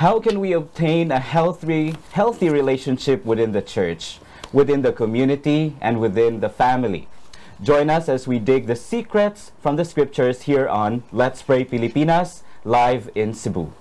How can we obtain a healthy relationship within the church, within the community, and within the family? Join us as we dig the secrets from the scriptures here on Let's Pray Pilipinas, live in Cebu.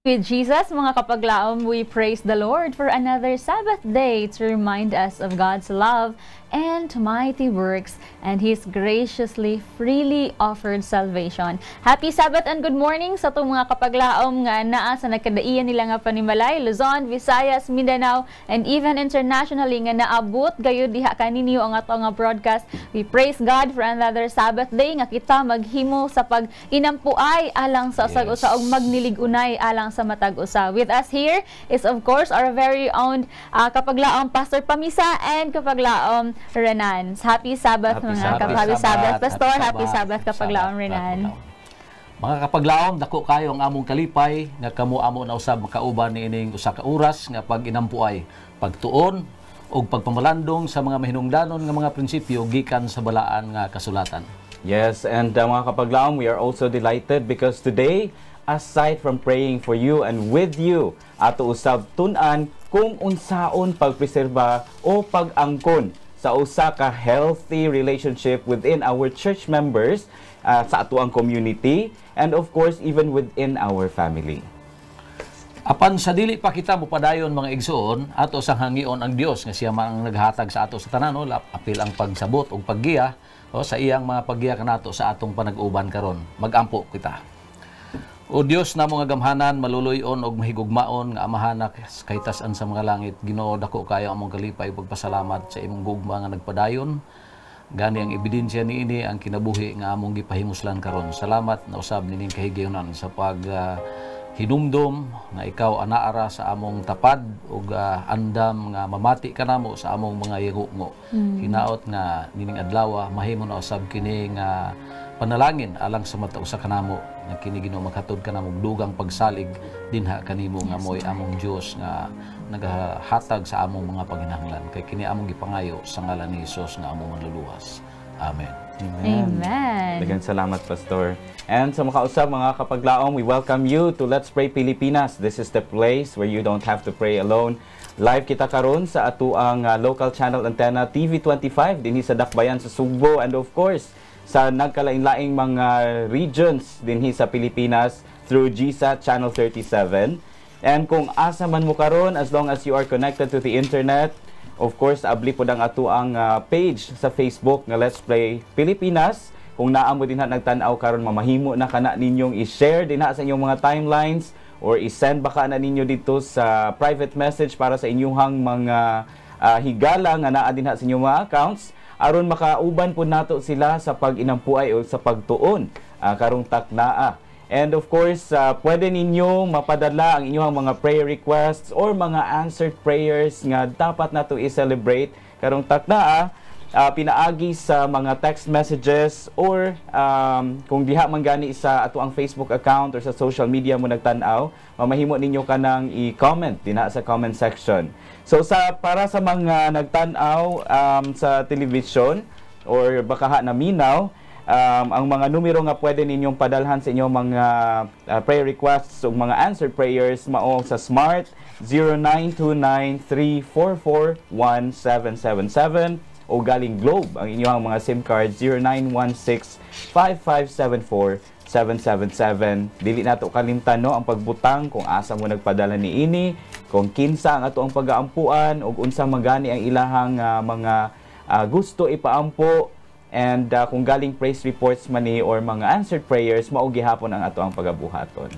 With Jesus, mga kapaglaom, we praise the Lord for another Sabbath day to remind us of God's love and mighty works, and His graciously, freely offered salvation. Happy Sabbath and good morning sa itong mga kapaglaom nga naa sa nagkadaian nila nga Panimalay, Luzon, Visayas, Mindanao, and even internationally nga naabot gayud diha kaninyo ang ato nga broadcast. We praise God for another Sabbath day nga kita maghimo sa pag-inampuay alang sa usag-usa og magniligunay alang sa matag usa. With us here is of course our very own kapaglaom Pastor Pamisa and kapaglaom Renan. Happy Sabbath mga Happy Sabbath Pastor, Happy Sabbath kapaglaom Renan. Mga kapaglaom, dako kayo ang among kalipay nga kamo amo na usab makauban niining usa ka oras nga pag-inampuay, pagtuon ug pagpamalandong sa mga mahinungdanon nga mga prinsipyo gikan sa balaan nga kasulatan. Yes, and mga kapaglaom, we are also delighted because today, aside from praying for you and with you, ato usab tun-an kung unsaon pagpreserba o pag-angkon sa usa ka healthy relationship within our church members, sa atuang community, and of course even within our family. Apan sa dili pa kita mopadayon mga igsoon, ato sang hangion ang Dios nga siya man ang naghatag sa ato sa tanan, apil ang pagsabot ug paggiya sa iyang mga paggiya kanato sa atong panag-uban karon. Magampo kita. O Dios na mga gamhanan, maluluyon og mahigugmaon nga amahan kahit tasan sa mga langit. Ginoo, dako kayo among kalipay pagpasalamat sa imong gugma nga nagpadayon. Gani ang ebidensya niini ang kinabuhi nga among gipahimuslan karon. Salamat na usab nining kahigayunan sa pag hinumdom nga ikaw anaara sa among tapad ug andam nga mamati kanamo sa among mga yungo. Hinaot nga nining adlaw mahimo na usab kini nga panalangin alang sa mata usa kanamo nga kini Ginoo maghatod kanamo dugang pagsalig dinha kanimo nga moy among Dios nga nagahatag sa among mga panginahanglan kay kini among gipangayo sa ngalan ni Hesus nga among manluluwas. Amen. Amen. Daghang salamat Pastor. And sa makausap mga kapaglaom, we welcome you to Let's Pray Pilipinas. This is the place where you don't have to pray alone. Live kita karon sa atuang local channel antenna TV25 dinhi sa Dakbayan sa Sugbo, and of course sa nagkalain-laing mga regions dinhi sa Pilipinas through GSAT Channel 37. And kung asa man mo karon, as long as you are connected to the internet, of course, abli po ang atuang page sa Facebook nga Let's Pray Pilipinas. Kung naa mo dinha nagtan-aw karon, mamahimo na kana ninyong i-share dinha sa inyong mga timelines or i-send baka na ninyo dito sa private message para sa inyong mga higala nga naa dinha sa inyong mga accounts, aron makauban po nato sila sa pag-inampuay o sa pagtuon karong taknaa. And of course, pwede ninyo mapadala ang inyong mga prayer requests or mga answered prayers nga dapat nato i-celebrate karong taknaa, pinaagi sa mga text messages or kung diha man gani sa ato ang Facebook account or sa social media mo nagtan-aw, mamahimo ninyo kanang i-comment dinha sa comment section. So para sa mga nagtan-aw sa television or baka na minaw, ang mga numero nga pwede ninyong padalhan sa inyong mga prayer requests o mga answered prayers mao sa Smart 0929-344-1777 o galing Globe ang inyong mga SIM card 0916-5574-777. Dili nato kalimtan no ang pagbutang kung asa mo nagpadala niini, kung kinsa ang ato ang pagaampuan ug unsa magani ang ilahang mga gusto ipaampo. And kung galing praise reports man ni or mga answered prayers, mao gihapon ang ato ang pagabuhaton.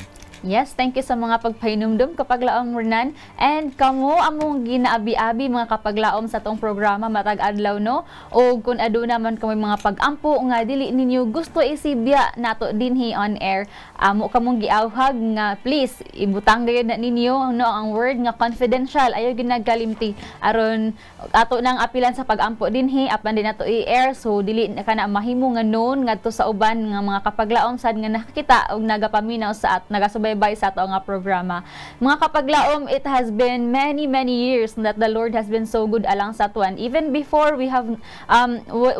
Yes, thank you sa mga pagpahinumdum kapaglaom Renan. And kamo among ginaabi-abi mga kapaglaom sa tong programa matag adlaw no. O kung aduna man kamo mga pag-ampo nga dili ninyo gusto isibya nato dinhi on air, amo kamong giawhag nga please ibutang gayud na ninyo no ang word nga confidential, ayo ginagkalimti aron ato nang apilan sa pag-ampo dinhi apan din nato i-air, so dili na kana mahimo nga known ngadto sa uban nga mga kapaglaom sad nga nakita og nagapaminaw sa at nagasubay sa ato nga programa. Mga kapaglaom, it has been many years that the Lord has been so good alang sa tuan. Even before we have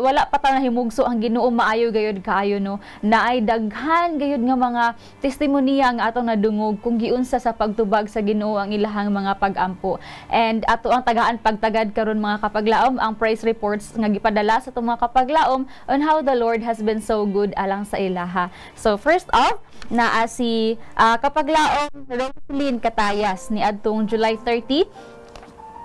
wala pa ta nahimugso ang Ginoo, maayo gayud kaayo no. Naay daghan gayud nga mga testimonya nga atong nadungog kung giunsa sa pagtubag sa Ginoo ang ilahang mga pag-ampo. And ato ang tagaan pagtagad karon mga kapaglaom ang praise reports nga gipadala sa atong mga kapaglaom on how the Lord has been so good alang sa ilaha. So first off, naa si kapaglaom Rosalyn Catayas ni adtong July 30,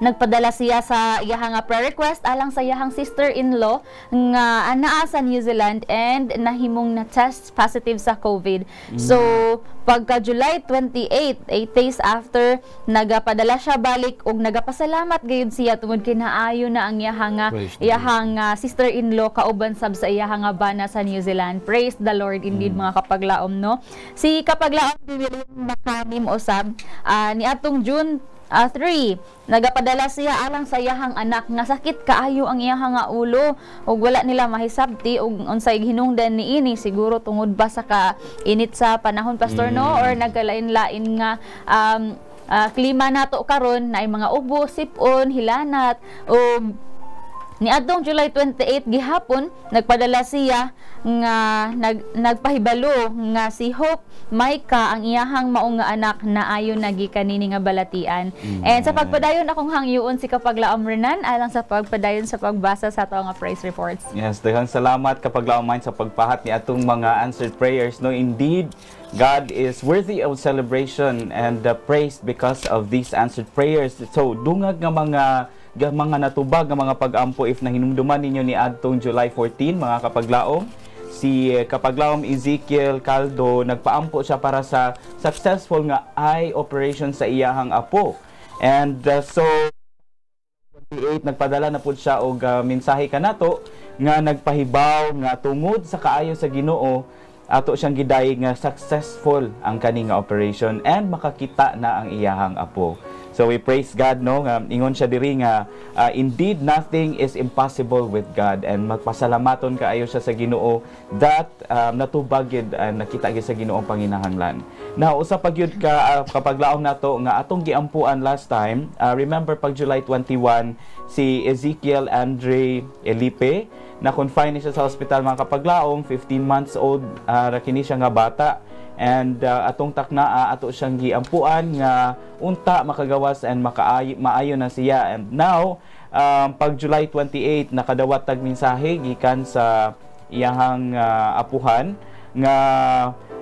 nagpadala siya sa iyahang prayer request alang sa iyahang sister-in-law nga anaa sa New Zealand and nahimong na test positive sa COVID. So pagka July 28, 8 days after, nagapadala siya balik og nagapasalamat gayud siya tungod kay naayo na ang iyahang sister-in-law kauban sab sa iyahang bana sa New Zealand. Praise the Lord indeed mga kapaglaom no. Si kapaglaom William Makanim usab ni atong June 3, nagapadala siya alang sa iyahang anak nga sakit kaayo ang iyahang ulo ug wala nila mahisabti ug unsay hinungdan niini, siguro tungod ba sa kainit sa panahon pastor no, or nagkalain-lain nga klima nato karon na mga ubo, sipon, hilanat ug ni adtong July 28 gihapon nagpadala siya nga nagpahibalo nga si Hope Maika ang iyahang maong nga anak na ayon nagikanini nga balatian. And sa pagpadayon akong hangyoon si kapaglaom Renan alang sa pagpadayon sa pagbasa sa ato nga praise reports. Yes, daghang salamat kapaglaom man sa pagpahat ni atong mga answered prayers no. Indeed, God is worthy of celebration and praise because of these answered prayers. So dungag nga mga natubag nga mga pag-ampo if nahinumduman ninyo ni adtong July 14 mga kapaglaom, si kapaglaom Ezekiel Caldo nagpaampo siya para sa successful nga eye operation sa iyahang apo. And so 28 nagpadala na pud siya og mensahe kanato nga nagpahibaw nga tungod sa kaayo sa Ginoo ato siyang giday nga successful ang kani nga operation and makakita na ang iyahang apo. So we praise God no, ingon siya diri nga indeed nothing is impossible with God, and magpasalamaton kaayo siya sa Ginoo that natubag gyud nakita gyud sa Ginoo ang panginahanglan. Now usa pa gyud ka kapaglaom nato nga atong giampuan last time, remember pag July 21 si Ezekiel Andre Elipe na confine siya sa hospital mga kapaglaom, 15 months old ra kini siya nga bata. And atong taknaa ato siyang giampuan nga unta makagawas and maayo na siya. And now pag July 28 nakadawat tag mensahe gikan sa iyahang apuhan nga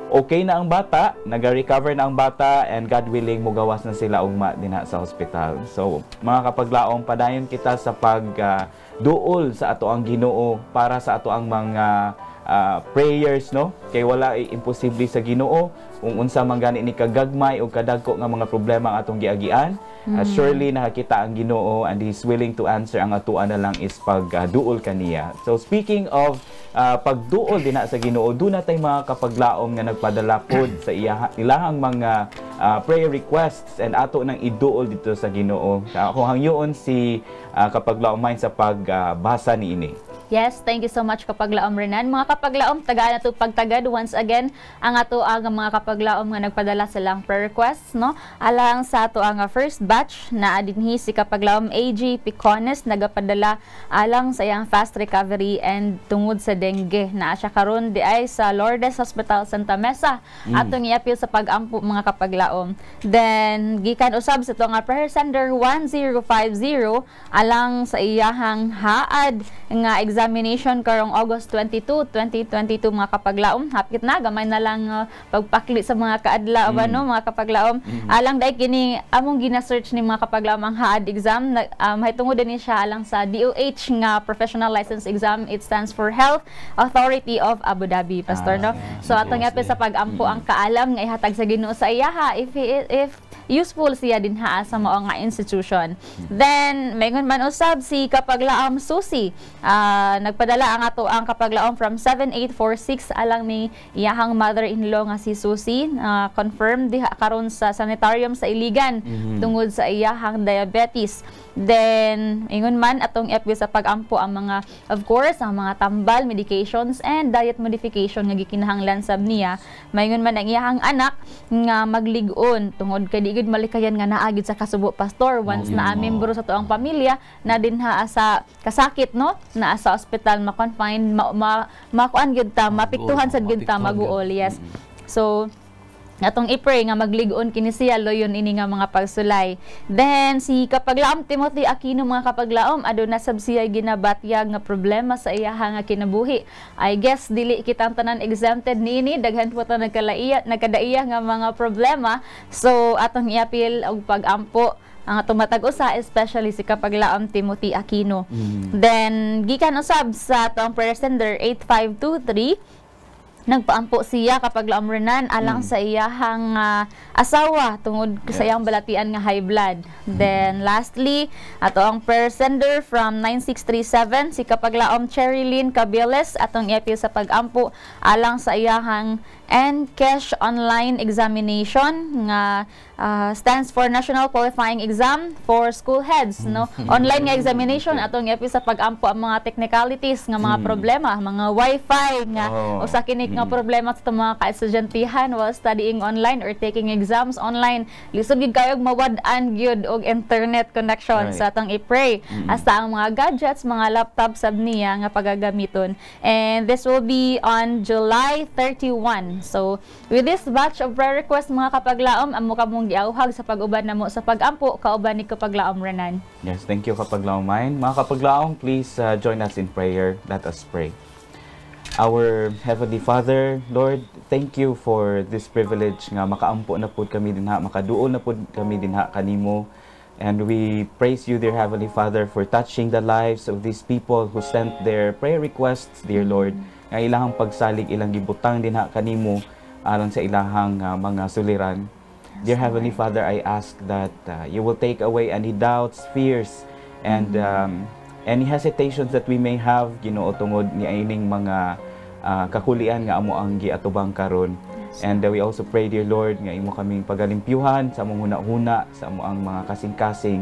okay na ang bata, naga-recover na ang bata, and God willing mugawas na sila ugma dinha sa hospital. So mga kapaglaom, padayon kita sa pagduol sa ato ang Ginoo para sa ato ang mga prayers no, kay wala imposible sa Ginoo kung unsa man gani ni kagagmay o kadagko nga mga problema ang atong giagian. Surely nakakita ang Ginoo and He's willing to answer. Ang atuan na lang is pagduol kaniya. So speaking of pagduol dinha sa Ginoo, do na tay mga kapaglaom nga nagpadala pod sa ilahang mga prayer requests and ato nang iduol dito sa Ginoo. Ako hangyoon si kapaglaom mind sa pagbasa niini. Yes, thank you so much kapaglaom Renan. Mga kapaglaom, tagaan nato pagtagad once again ang ato ang mga kapaglaom nga nagpadala silang prayer requests no. Alang sa ato ang first batch na adinhi si kapaglaom AG Picones nagapadala alang sa iyang fast recovery and tungod sa dengue na siya karon di ay sa Lourdes Hospital Santa Mesa. Atong iapil sa pag-ampo mga kapaglaom. Then gikan usab sa ato nga prayer sender 1050 alang sa iyahang haad nga examination karong August 22, 2022 mga kapaglaom. Hapit na gamay na lang pagpakli sa mga kaadlaw no mga kapaglaom. Alang dai kini among gina-search ni mga kapaglaom ang HAAD exam. Mahitungod din siya alang sa DOH nga professional license exam. It stands for Health Authority of Abu Dhabi, Pastor no. So atong yapil sa pagampo ang kaalam nga ihatag sa Ginoo sa iyaha if useful siya din ha sa mao nga institution. Then maygon man usab si kapaglaom Susi. Nagpadala ang ato ang kapaglaom from 7846 alang ni iyahang mother-in-law nga si Susi. Confirmed diha karon sa sanitarium sa Iligan tungod sa iyahang diabetes. Then, ingon man atong FB sa pagampo ang mga, of course, ang mga tambal, medications, and diet modification nga gikinahanglan sab niya. Maingon man ang iyahang anak nga maglig-on tungod kay digid malikayan nga naagid sa kasubo, Pastor. Once na membro sa tuang pamilya na dinha sa kasakit, no? Naa sa ospital, ma-confine, makuan gyud ta, mapiktuhan sad gyud ta, maguol, yes. So, atong i-pray nga maglig-on kini siya loyon ini nga mga pagsulay. Then si kapaglaom Timothy Aquino mga kapaglaom aduna sab siya ginabatyag nga problema sa iyaha nga kinabuhi. I guess dili kitang tanan exempted niini, daghan po ta nagkadaiya nga mga problema. So atong iapil og pagampo ang atong matag-usa, especially si kapaglaom Timothy Aquino. Then gikan usab sa atong prayer sender 8523 nagpaampo siya kapag laomrenan alang sa iyahang asawa tungod sa iyang balatian nga high blood. Then lastly, ato ang prayer sender from 9637 si kapag laom Cherilyn Cabiles atong iapil sa pagampo alang sa iyahang NCASH online examination nga stands for National Qualifying Exam for School Heads, no? Online nga examination atong iapil sa pagampo ang mga technicalities nga mga problema, mga wifi nga usa kini nga problema sa mga ka-estudyantehhan while studying online or taking exams online. Lisod gid kayo mawad-an gyud og internet connection sa atong i-pray hasta ang mga gadgets, mga laptop sab niya nga pagagamiton. And this will be on July 31. So with this batch of prayer request mga kapaglaom, amo kamong giauhag sa pag-uban namo sa pagampo kauban ni kapaglaom Renan. Yes, thank you kapaglaom mine. Mga kapaglaom, please join us in prayer. Let us pray. Our Heavenly Father, Lord, thank you for this privilege nga makaampo na pud kami dinha, makaduol na pud kami dinha kanimo. And we praise you, dear Heavenly Father, for touching the lives of these people who sent their prayer requests, dear Lord. Nga ilahang pagsalig, ilang gibutang dinha kanimo alang sa ilahang mga suliran. Dear Heavenly Father, I ask that you will take away any doubts, fears, and any hesitations that we may have, Ginoo, tungod ni ining mga kakulian nga amo ang giatubang karon. And we also pray, dear Lord, nga imo kaming pagalimpyuhan sa among huna-huna, sa amo ang mga kasing-kasing,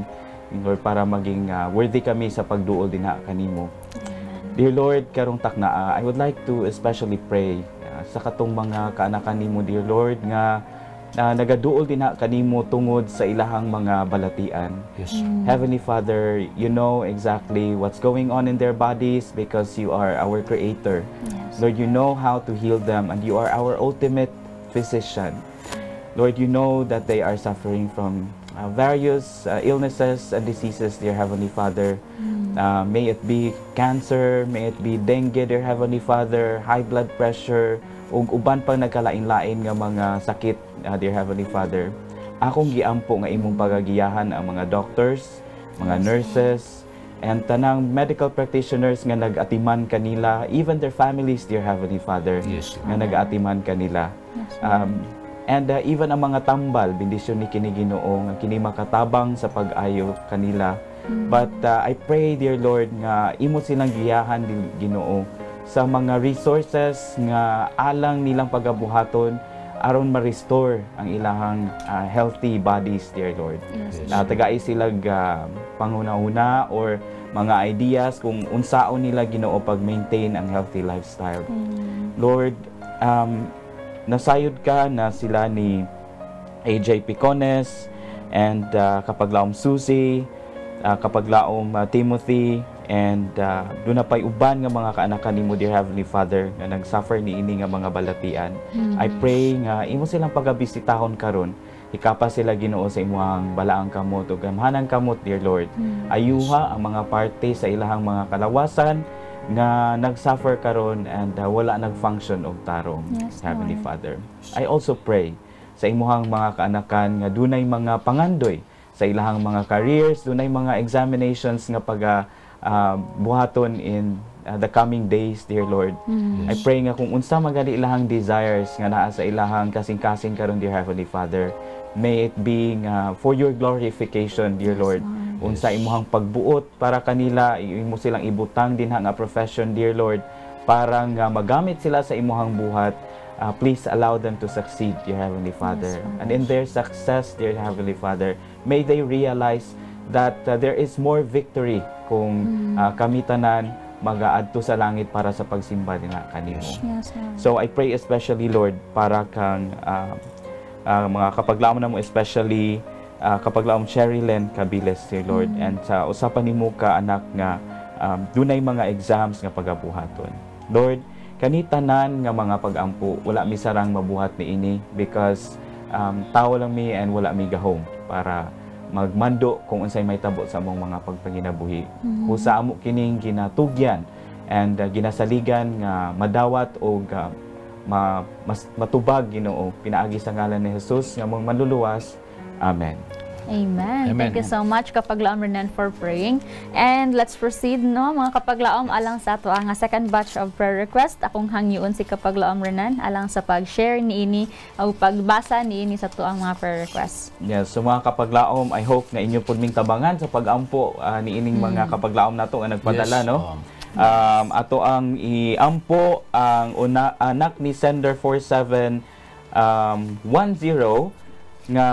Lord, para maging worthy kami sa pagduol dinha kanimo. Dear Lord, karong taknaa, I would like to especially pray sa katong mga kaanakan nimo, dear Lord, nga nagaduol dinha kanimo tungod sa ilahang mga balatian. Yes. Heavenly Father, you know exactly what's going on in their bodies because you are our Creator. Yes. Lord, you know how to heal them and you are our ultimate physician. Lord, you know that they are suffering from various illnesses and diseases, dear Heavenly Father. May it be cancer, may it be dengue, dear Heavenly Father, high blood pressure, ug uban pang nagkalain-lain nga mga sakit, dear Heavenly Father. Akong giampo nga imong pagagiyahan ang mga doctors, mga nurses, and tanang medical practitioners nga nag-atiman kanila, even their families, dear Heavenly Father, nga nag-atiman kanila. And even ang mga tambal, bendisyon ni kini Ginoo nga kini makatabang sa pag-ayo kanila. But I pray, dear Lord, nga imo silang giyahan, Ginoo, sa mga resources nga alang nilang pagabuhaton aron ma-restore ang ilahang healthy bodies, dear Lord. Yes. Tagai silag panguna-una or mga ideas kung unsaon nila Ginoo pag-maintain ang healthy lifestyle. Lord, nasayod ka na sila ni AJ Picones and kapaglaom Susie, kapaglaom Timothy, and doon na pa'y uban nga mga kaanakan nimo, dear Heavenly Father, nga nag-suffer ni ini nga mga balatian. I pray nga imo silang pagabisitahon karon, ikapa sila Ginoo sa imuhang balaang kamot o gamhanang kamot, dear Lord. Ayuha ang mga parte sa ilahang mga kalawasan nga nagsuffer karon and wala nag-function og tarong. Yes, Heavenly Lord. Father, I also pray sa imuhang mga kaanakan nga dunay mga pangandoy sa ilahang mga careers, dunay mga examinations nga buhaton in the coming days, dear Lord. I pray nga kung unsa magali ilahang desires nga naa sa ilahang kasing-kasing karon, dear Heavenly Father, may it be for your glorification, dear Lord. Unsa imuhang pagbuot para kanila, imo silang ibutang dinha nga profession, dear Lord, para nga magamit sila sa imuhang buhat. Please allow them to succeed, dear Heavenly Father. And in their success, dear Heavenly Father, may they realize that there is more victory kung kami tanan mag-aadto sa langit para sa pagsimba nila kanimo. Yes, Lord. So I pray especially, Lord, para kang mga kapaglaom na mo, especially kapaglaom Sherilyn Cabiles, dear Lord, and sa usapan nimo ka anak nga dunay mga exams nga pagabuhaton. Lord, kani tanan nga mga pag-ampo, wala mi sarang mabuhat ni ini because tao lang mi and wala mi gahom para magmando kung unsay may tabo sa among mga pagpanginabuhi. Usa amo kining ginatugyan and ginasaligan nga madawat o mas matubag, Ginoo, pinaagi sa ngalan ni Jesus nga mong manluluwas. Amen. Amen. Amen. Thank you so much, Kapaglaom Renan, for praying. And let's proceed, no, mga Kapaglaom, alang sa ato ang second batch of prayer request. Akong hangyoon si Kapaglaom Renan alang sa pag-share niini o pagbasa niini sa ato ang mga prayer requests. Yes, so mga kapaglaom, I hope na inyo pud ming tabangan sa pag-ampo niining mga kapaglaom nato nga nagpadala, Yes, no. Ato ang iampo ang anak ni Sender 4710 nga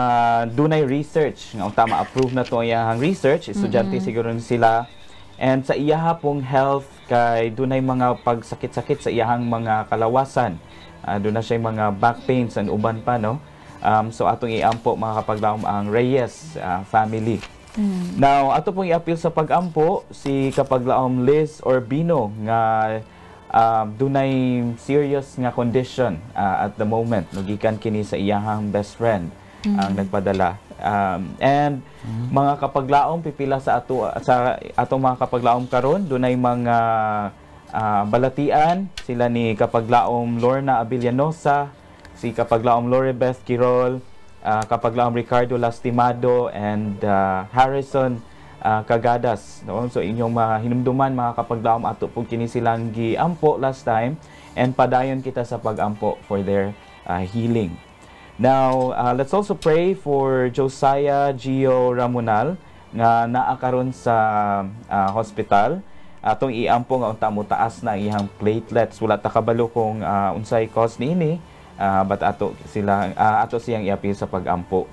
dunay research nga tama approve na to iyang research, estudyante siguro sila, and sa iyaha pong health kay dunay mga pagsakit-sakit sa iyahang mga kalawasan, dunay siya mga back pains and uban pa, no. So atong iampo mga kapaglaom ang Reyes family. Now ato pong i-appeal sa pag-ampo si kapaglaom Liz Orbino nga dunay serious nga condition at the moment, gikan kini sa iyahang best friend ang nagpadala. And mga kapaglaom pipila sa atong mga kapaglaom karon, dunay mga balatian sila ni kapaglaom Lorna Abilianosa, si kapaglaom Loribeth Quirol, kapaglaom Ricardo Lastimado, and Harrison Cagadas, no? So inyong hinumduman mga kapaglaom, ato po kini silang giampo last time and padayon kita sa pag-ampo for their healing. Now, let's also pray for Josiah Gio Ramonal nga naa karon sa hospital. Atong iampo nga unta mo taas na iyang platelets. Wala ta kabalo kung unsay cause niini, but ato siyang i-appeal sa pag-ampo.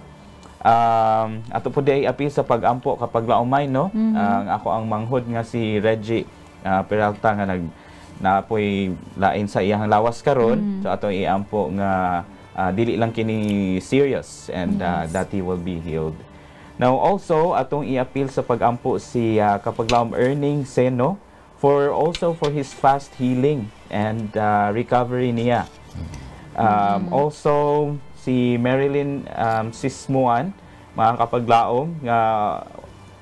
Ato po di i-appeal sa pag-ampo kapag laumay, no? Ako ang manghod nga si Reggie Peralta nga naapoy lain sa iyang lawas karon. So ato iampo nga dili lang kini serious and that he will be healed. Now also atong i-appeal sa pag-ampo si kapaglaom Erning Seno for his fast healing and recovery niya. Also si Marilyn Sismuan, mga kapaglaom, nga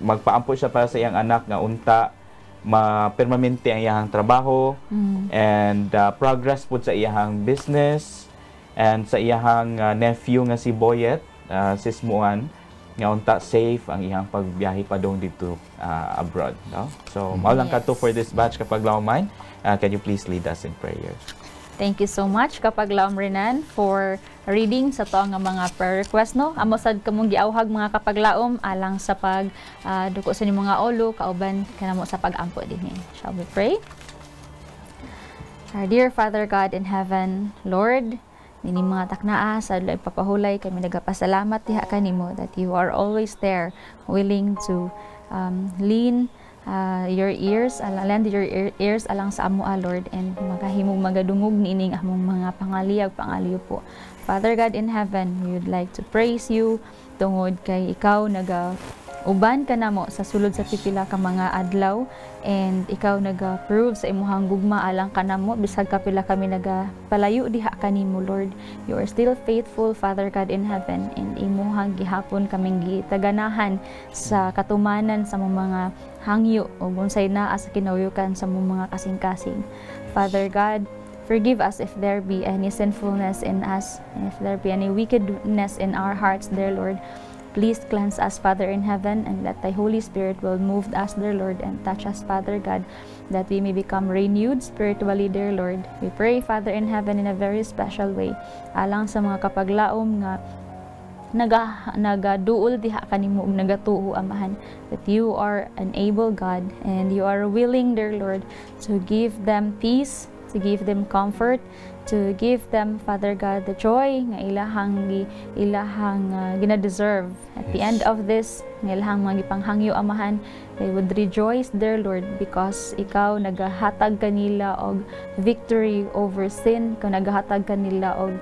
magpaampo siya para sa iyang anak nga unta ma-permanente ang iyang trabaho and progress pud sa iyang business, and sa iyang nephew nga si Boyet Sismuan nga unta safe ang iyang pagbiyahe padong dito abroad, no? So mao lang kadto for this batch kapaglaom mine. Can you please lead us in prayer? Thank you so much, Kapaglaom Renan, for reading sa to nga mga prayer request, no? Amo sad kamong giawhag mga kapaglaom alang sa pag duko sa nimong mga ulo kauban kanamo sa pag-ampo dinhi. Shall we pray? Our dear Father God in heaven, Lord, nini mga taknaa sa ipapahulay kami nagapasalamat diha kanimo that you are always there willing to lend your ears alang sa amo, Lord, and makahimong magadungog niining among mga pangaliw po. Father God in heaven, we would like to praise you tungod kay ikaw uban ka namo sa sulod sa pipila ka mga adlaw, and ikaw naga-prove sa imuhang gugma alang ka namo bisag kapila kami nagapalayo diha kanimo, Lord. You are still faithful, Father God in heaven, and imuhang gihapon kaming gitaganahan sa katumanan sa mga hangyo o unsay naa sa kinauyokan sa mga kasing-kasing. Father God, forgive us if there be any sinfulness in us, and if there be any wickedness in our hearts, dear Lord. Please cleanse us, Father in heaven, and let Thy Holy Spirit will move us, dear Lord, and touch us, Father God, that we may become renewed spiritually, dear Lord. We pray, Father in heaven, in a very special way, alang sa mga kapaglaom nga nagaduol diha kanimo ug nagatuo, Amahan, that you are an able God, and you are willing, dear Lord, to give them peace, to give them comfort, to give them, Father God, the joy nga ilahang gina-deserve. At the end of this, nga ilahang mga gipanghangyo, Amahan, they would rejoice, dear Lord, because ikaw nagahatag kanila og victory over sin, ikaw nagahatag kanila og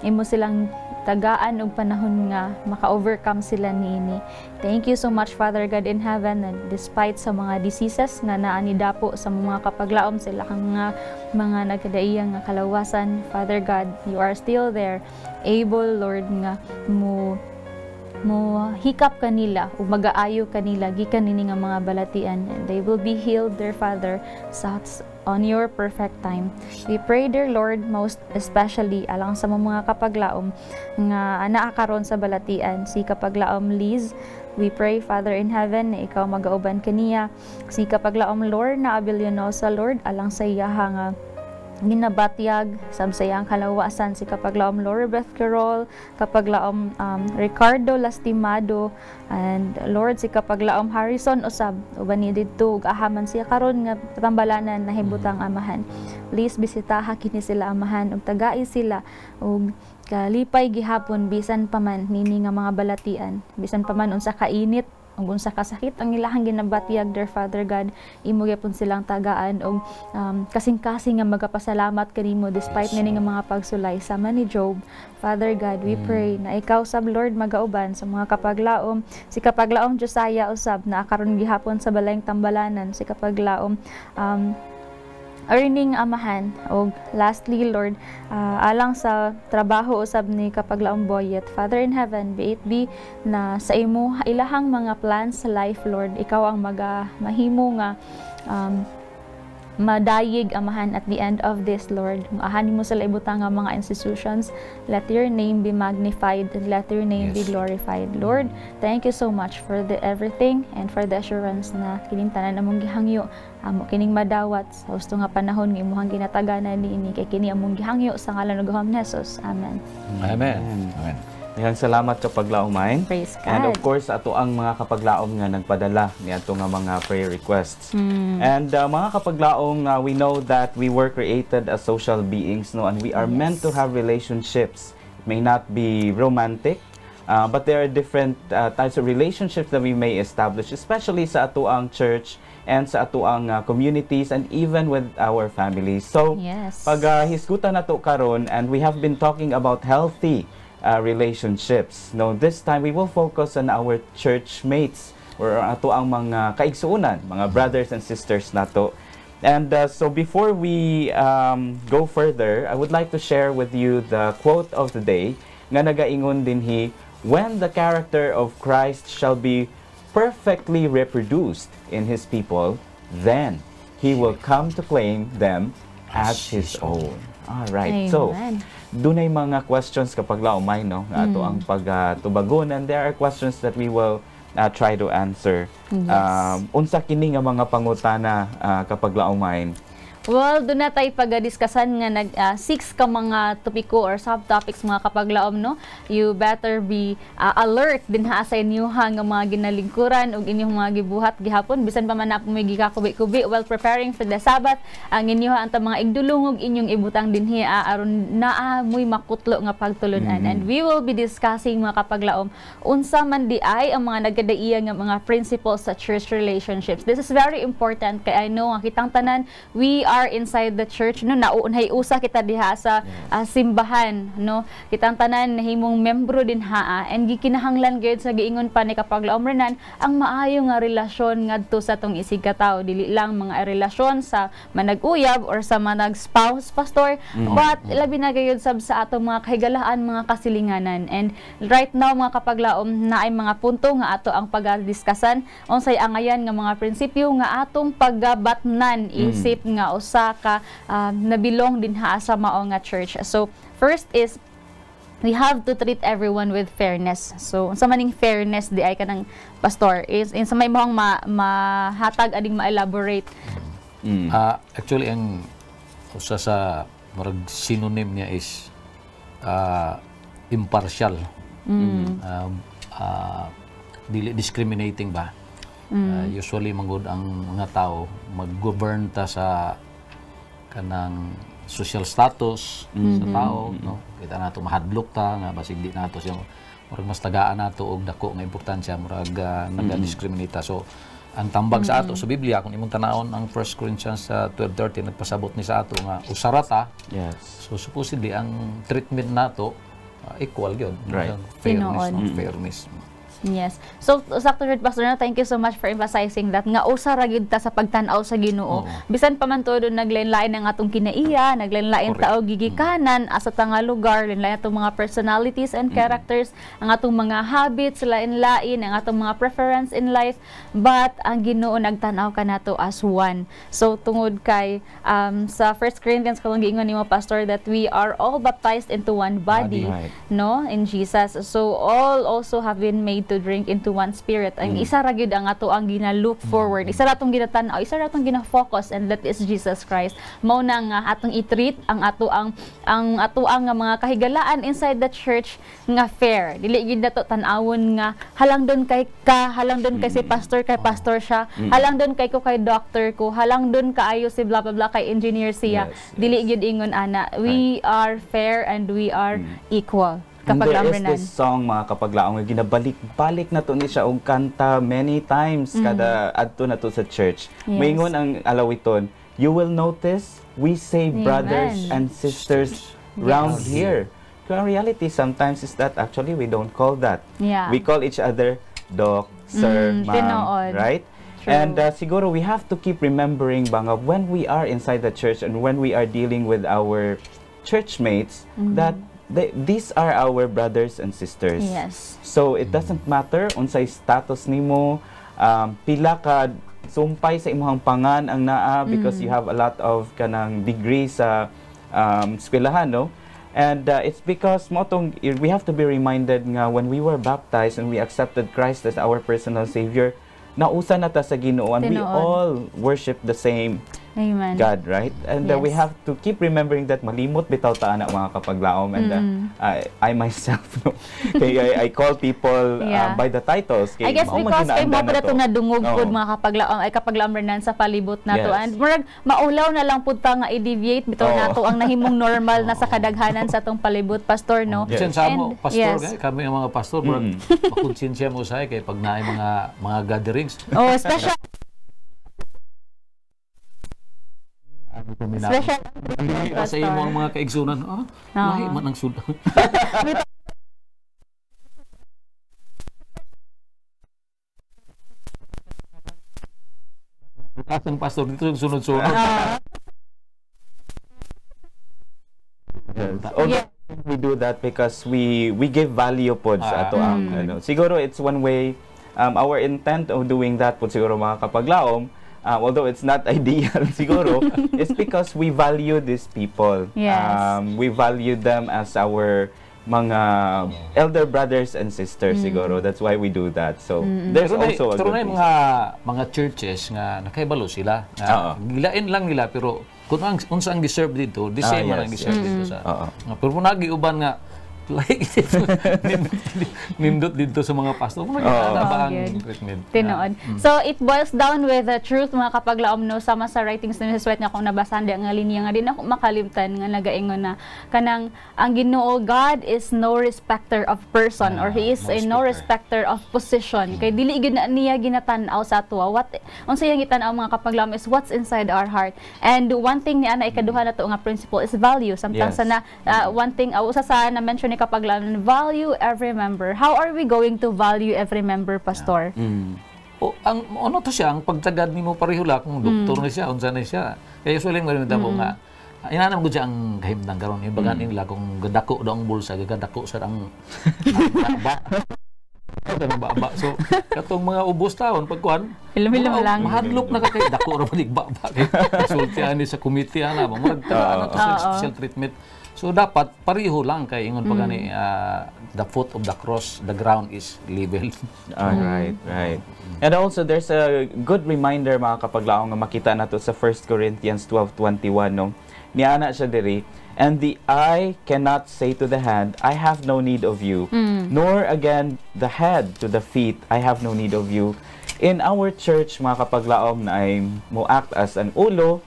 imo silang tagaan og panahon nga maka-overcome sila niini. Thank you so much, Father God in heaven, and despite sa mga diseases nga naa ni dapo sa mga kapaglaom sila kang mga nagkadaiyang nga kalawasan, Father God, you are still there, able, Lord, nga mo hikap kanila o mag-aayo kanila gikan nini nga mga balatian, and they will be healed, dear Father, on your perfect time. We pray, dear Lord, most especially alang sa mga kapaglaom nga anaa karon sa balatian, si kapaglaom Liz. We pray, Father in heaven, na ikaw magauban kaniya, si kapaglaom Lorna Abilionosa, Lord, alang sa iyaha nga ginabatyag sa sayang kalawasan, si kapaglaom Loribeth Carol, kapaglaom Ricardo Lastimado, and Lord, si kapaglaom Harrison usab uban ni didto ug ahaman siya karon nga tambalanan nahibutang, Amahan. Please bisitaha kini sila, Amahan, ug tagai sila ug kalipay gihapon bisan pa man nini nga mga balatian, bisan pa man unsa kainit ug unsa kasakit ang ilahang ginabatyag, dear Father God, imo gyapon silang tagaan og kasing-kasing nga magapasalamat kanimo despite nini nga mga pagsulay sama ni Job. Father God, we pray na ikaw sab, Lord, magauban sa mga kapaglaom, si kapaglaom Josiah usab na karon gihapon sa balayng tambalanan, si kapaglaom earning, Amahan, og lastly, Lord, alang sa trabaho usab ni kapaglaom Boyet, Father in heaven, be it be na sa imo ilahang mga plans sa life, Lord, ikaw ang mahimo nga madayig, Amahan, at the end of this, Lord. Ahanin mo sila ibutang nga mga institutions. Let your name be magnified, and let your name be glorified. Lord, thank you so much for everything and for the assurance na kinintanan among gihangyo, amo kining madawat sa husto nga panahon nga imuhang ginataganan niini kay kini among gihangyo sa ngalan ng Gahom Jesus. Amen. Amen. Amen. Daghang salamat sa paglaom, Main. Praise God. And of course, ato ang mga kapaglaom nga nagpadala ni ato nga mga prayer requests. And mga kapaglaom, we know that we were created as social beings, no, and we are meant to have relationships. It may not be romantic, but there are different types of relationships that we may establish, especially sa ato ang church and sa ato ang communities and even with our families. So, pag hisgutan nato karon, and we have been talking about healthy relationships. No, this time we will focus on our church mates or ato ang mga kaigsuunan, mga brothers and sisters nato. And so before we go further, I would like to share with you the quote of the day nga nagaingon dinhi, when the character of Christ shall be perfectly reproduced in his people, then he will come to claim them as his own. All right. So dunay mga questions kapag laumay, no, nga ato ang pagtubagon, and there are questions that we will try to answer. Unsa kini nga mga pangutana kapag laumay? Well, doon na tayo pag-diskasan nga nag-6 ka mga topiko or subtopics mga kapaglaom, no? You better be alert din ha sa inyuha nga mga ginalingkuran ug inyong mga gibuhat gihapon bisan pa man na may gikakubi-kubi while preparing for the Sabbath. Ang inyuha anta mga igdulungog inyong ibutang dinhi aron naa muy makutlo nga pagtulunan. And we will be discussing mga kapaglaom unsa man di ay ang mga nagkadaiya nga mga principles sa church relationships. This is very important kay I know nga kitang tanan we are inside the church, no, naunay usa kita diha sa simbahan, no, kitang tanan nahimong membro din haa, and gikinahanglan gyud sa giingon pa ni Kapaglaom Renan ang maayo nga relasyon ngadto sa tong isig ka tawo, dili lang mga relasyon sa manag-uyab or sa manag-spouse, pastor, but labi na gyud sab sa atong mga kahigalaan, mga kasilinganan. And right now mga Kapaglaom, na ay mga punto nga ato ang pag-diskasan unsay angayan nga mga prinsipyo nga atong paggabatnan isip nga usa ka nabilong din ha sa mao nga church. So first is we have to treat everyone with fairness. So unsa maning fairness di ay kanang pastor is in sa may mohang mahatag ading ma-elaborate. Actually ang usa sa murag synonym niya is impartial. Dili discriminating ba. Usually manggod ang mga tao mag-govern ta sa kanang social status sa tao, no, kita nato mahadlok ta nga basig di nato siya murag mas tagaan nato og dako nga importansya murag naga-discriminate. So ang tambag sa ato sa Biblia kung imong tanawon ang 1 Corinthians 12:30 nagpasabot ni sa ato nga usarata. Yes. So supposedly ang treatment nato equal gyud, Right. fairness, no? Fairness. Yes. So, sakto rin, Pastor, no? Thank you so much for emphasizing that. Nga usa ra gyud ta sa pagtan-aw sa Ginoo. Bisan pa man todo naglain-lain ang atong kinaiya, naglain-lain ta og gigikanan asa ta nga lugar, lain-lain atong mga personalities and characters, ang atong mga habits, lain-lain ang atong mga preference in life, but ang Ginoo nagtan-aw kanato as one. So, tungod kay sa 1 Corinthians kung giingon nimo, Pastor, that we are all baptized into one body, Right. no, in Jesus. So, all also have been made to drink into one spirit. Ang isa ra gyud ang ato ang gina-look forward. Isa ra tong ginatan-aw, isa ra tong gina-focus, and that is Jesus Christ. Mao na nga atong i-treat ang ato ang nga mga kahigalaan inside the church nga fair. Dili gyud nato tan-awon nga halang don kay si pastor kay pastor siya, halang don kay ko kay doctor ko, halang don kaayo si blah blah blah kay engineer siya. Yes, Dili gyud ingon ana. We are fair and we are equal. And there is Kapaglaom this song mga Kapaglaong nga ginabalik-balik na to ni siya og kanta many times kada adto na to sa church. Yes. Maingon ang alawiton, you will notice we say Amen. brothers and sisters round here. Pero ang reality sometimes is that actually we don't call that. Yeah. We call each other doc, sir, ma'am, Tinood. right? True. And siguro we have to keep remembering banga when we are inside the church and when we are dealing with our churchmates that these are our brothers and sisters. Yes. So it doesn't matter unsay status nimo, pila ka sumpay sa imong pangan ang naa because you have a lot of kanang degree sa eskwelahan, no? And it's because motong we have to be reminded nga when we were baptized and we accepted Christ as our personal savior, nausa na ta sa Ginoo and we Tinuod. all worship the same Amen. God, right? And we Yes. have to keep remembering that malimot bitaw ta ana mga Kapaglaom, and I myself no, I call people Yeah. by the titles. I guess mao man because kay mo ginaanda pa na itong nadungog Oo. pod mga Kapaglaom Renan sa palibot nato. Yes. And murag maulaw na lang pud ta nga i-deviate bitaw Oo. nato ang nahimong normal na sa kadaghanan sa atong palibot, pastor, no? Yes. Yes. Sa mo, And- pastor, yes. kami ang mga pastor, makonsensya mo sa kay pag naay mga gatherings. Oh, special Sa imo ang mga kaigsunan, lahi man ang sudan. Kasang pastor dito yung sunod-sunod. Yes. Although we do that because we give value pod sa ato ang ano. Siguro it's one way our intent of doing that pod siguro mga Kapaglaom, although it's not ideal siguro, is because we value these people. Yes. We value them as our mga elder brothers and sisters siguro. That's why we do that. So there's also a pero good na reason. mga churches nga nakaibalo sila. Oo. Gilain lang nila pero kung unsa ang deserve dito, the same man ang yes, deserve dito sa. Oo. Pero kung nagiuban nga like nindot dito sa mga pastor. Ano ba ang treatment? Tinood. So it boils down with the truth mga kapaglaom no sama sa writings ni Sweat nga kung nabasan di nga linya nga din ako makalimtan nga nagaingon na kanang ang Ginoo God is no respecter of person or he is no respecter of position. Kay dili gyud na niya ginatan-aw sa ato. What unsa yang gitan-aw mga kapaglaom is what's inside our heart. And one thing ni ana ikaduha na to nga principle is value. Sometimes sana one thing usa sa na mention ni kapaglaom value every member. How are we going to value every member, Pastor? O ang ano to siya ang pagtagad nimo pareho la kung doktor na siya unsa na siya. Kaya usually marimita mo nga inanam ko siya ang kahimtang karon ibagan nila kung gadako daw ang bulsa gadako sa ang baba. So katong mga ubos taon pagkuan Hilom-hilom lang. Mahadlok na kay dako ra panig baba. Sultian ni sa committee ana mo special treatment. So dapat pareho lang kay ingon pa gani the foot of the cross, the ground is level. Right. And also there's a good reminder mga kapaglaong nga makita nato sa 1 Corinthians 12:21 no. Niana siya diri, and the eye cannot say to the hand, I have no need of you, nor again the head to the feet, I have no need of you. In our church, mga kapaglaom na ay mo-act as an ulo,